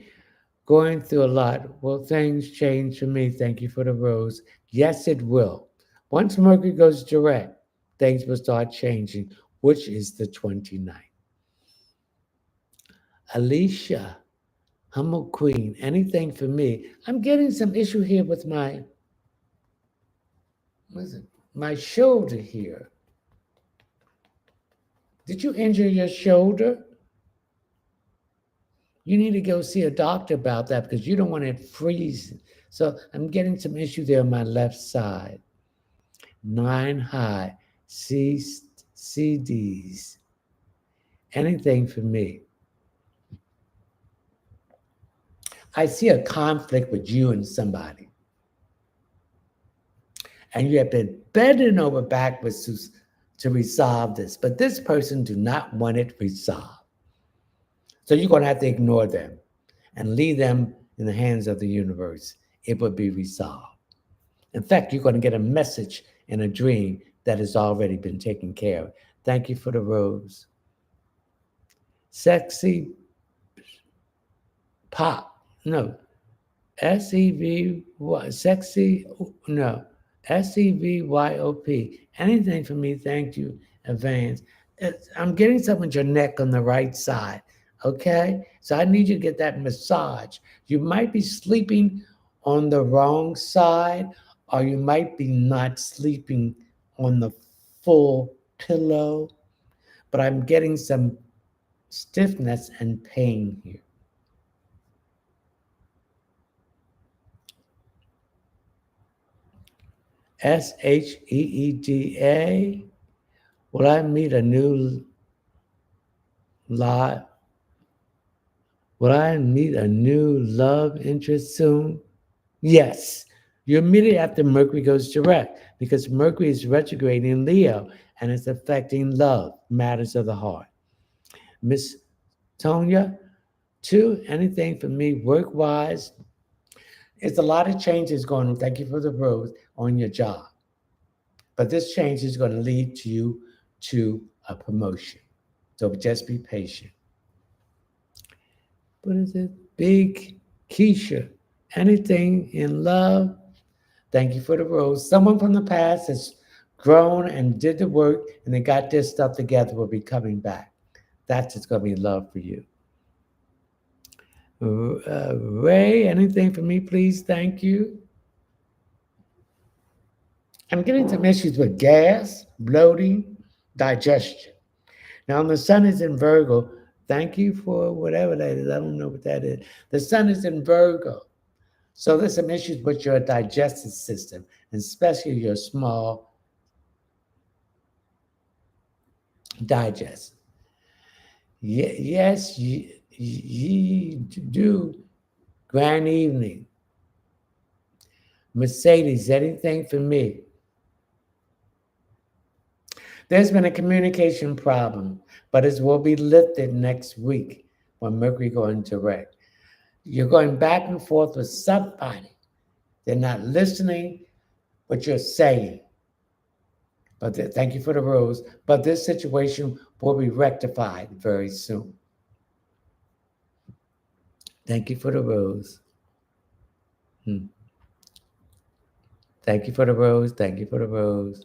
Going through a lot. Will things change for me? Thank you for the rose. Yes, it will. Once Mercury goes direct, things will start changing, which is the 29th. Alicia, Humble Queen, anything for me? I'm getting some issue here with my shoulder here. Did you injure your shoulder? You need to go see a doctor about that because you don't want it freezing. So I'm getting some issue there on my left side. 9 high, CDs. Anything for me. I see a conflict with you and somebody. And you have been bending over backwards to resolve this. But this person do not want it resolved. So you're going to have to ignore them and leave them in the hands of the universe. It will be resolved. In fact, you're going to get a message in a dream that has already been taken care of. Thank you for the rose. Sexy pop. No. SEVY. Sexy. No. SEVYOP. Anything for me, thank you, advance. I'm getting something with your neck on the right side. Okay? So I need you to get that massage. You might be sleeping on the wrong side, or you might be not sleeping on the full pillow, but I'm getting some stiffness and pain here. Sheeda. Will I meet a new lot? Will I meet a new love interest soon? Yes. You're immediately after Mercury goes direct because Mercury is retrograding in Leo and it's affecting love, matters of the heart. Miss Tonya, two, anything for me work wise. It's a lot of changes going on. Thank you for the rose on your job. But this change is going to lead to you to a promotion. So just be patient. What is it? Big Keisha. Anything in love? Thank you for the rose. Someone from the past has grown and did the work and they got their stuff together will be coming back. That's just going to be love for you. Ray, anything for me, please? Thank you. I'm getting some issues with gas, bloating, digestion. Now, the sun is in Virgo. Thank you for whatever that is. I don't know what that is. The sun is in Virgo. So there's some issues with your digestive system, and especially your small digest. Yes, ye do. Grand evening. Mercedes, anything for me? There's been a communication problem, but it will be lifted next week when Mercury going direct. You're going back and forth with somebody. They're not listening what you're saying. But thank you for the rose. But this situation will be rectified very soon. Thank you for the rose. Hmm. Thank you for the rose. Thank you for the rose.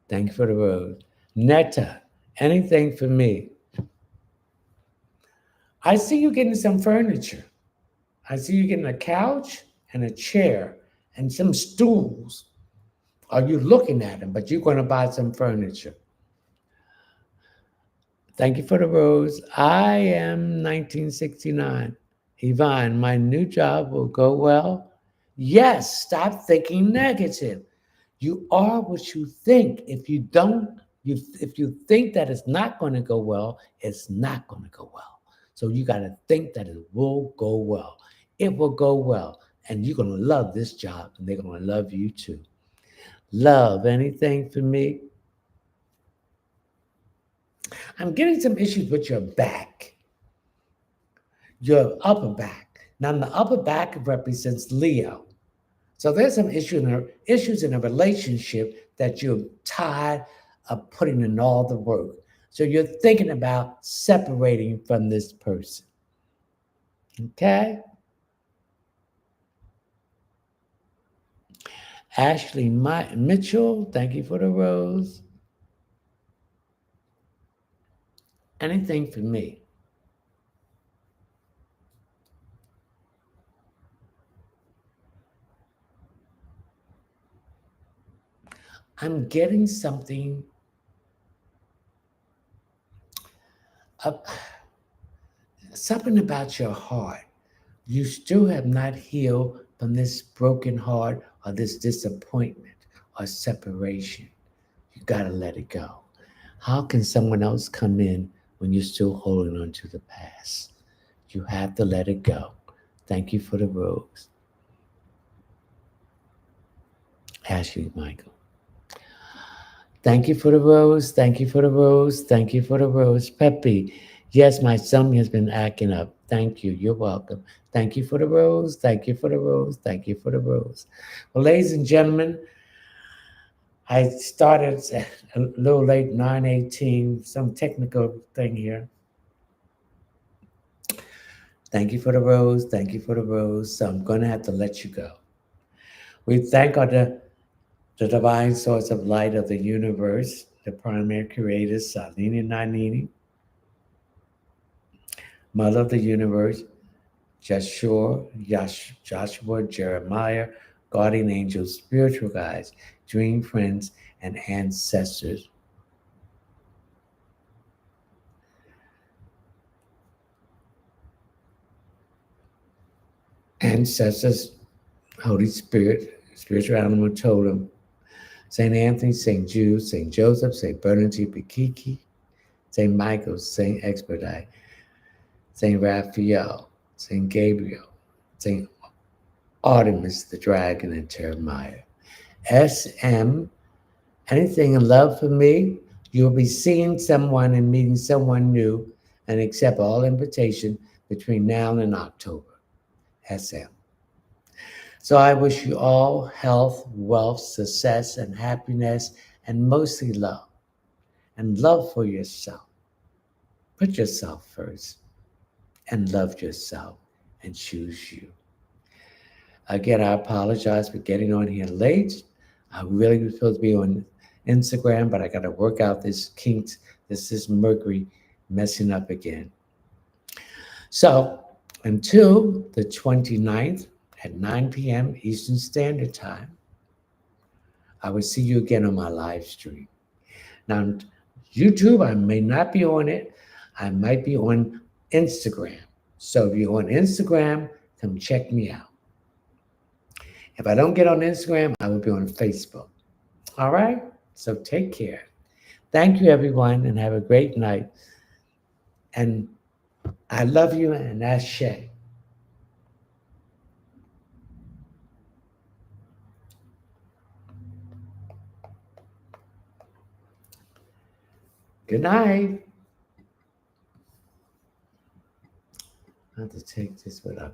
Thank you for the rose. Netta, anything for me? I see you getting some furniture. I see you getting a couch and a chair and some stools. Are you looking at them? But you're going to buy some furniture. Thank you for the rose. I am 1969. Yvonne, my new job will go well. Yes, stop thinking negative. You are what you think. If you don't, if you think that it's not going to go well, it's not going to go well. So you got to think that it will go well. It will go well. And you're going to love this job and they're going to love you too. Love, anything for me? I'm getting some issues with your back, your upper back. Now, the upper back represents Leo. So there's some issues in a relationship that you're tired of putting in all the work. So you're thinking about separating from this person. Okay? Ashley Mitchell, thank you for the rose. Anything for me? I'm getting up, something about your heart. You still have not healed from this broken heart or this disappointment or separation. You got to let it go. How can someone else come in when you're still holding on to the past? You have to let it go. Thank you for the rose. Ashley Michael. Thank you for the rose. Thank you for the rose. Thank you for the rose. Peppy. Yes, my son has been acting up. Thank you. You're welcome. Thank you for the rose. Thank you for the rose. Thank you for the rose. Well, ladies and gentlemen, I started a little late, 9:18, some technical thing here. Thank you for the rose. Thank you for the rose. So I'm going to have to let you go. We thank the divine source of light of the universe, the primary creator, Salini Nanini, mother of the universe, Joshua, Jeremiah, guardian angels, spiritual guides, dream friends, and ancestors. Ancestors, Holy Spirit, spiritual animal totem, St. Anthony, St. Jude, St. Joseph, St. Bernardine Pikiki, St. Michael, St. Expedite, St. Raphael, St. Gabriel, St. Artemis, the dragon, and Jeremiah. SM, anything in love for me, you'll be seeing someone and meeting someone new and accept all invitation between now and October. SM. So I wish you all health, wealth, success, and happiness, and mostly love. And love for yourself. Put yourself first and love yourself and choose you. Again, I apologize for getting on here late. I really was supposed to be on Instagram, but I got to work out this kinks. This is Mercury messing up again. So until the 29th at 9 p.m. Eastern Standard Time, I will see you again on my live stream. Now, YouTube, I may not be on it. I might be on Instagram. So if you're on Instagram, come check me out. If I don't get on Instagram, I will be on Facebook. All right? So take care. Thank you, everyone, and have a great night. And I love you, and that's Shay. Good night. I have to take this without.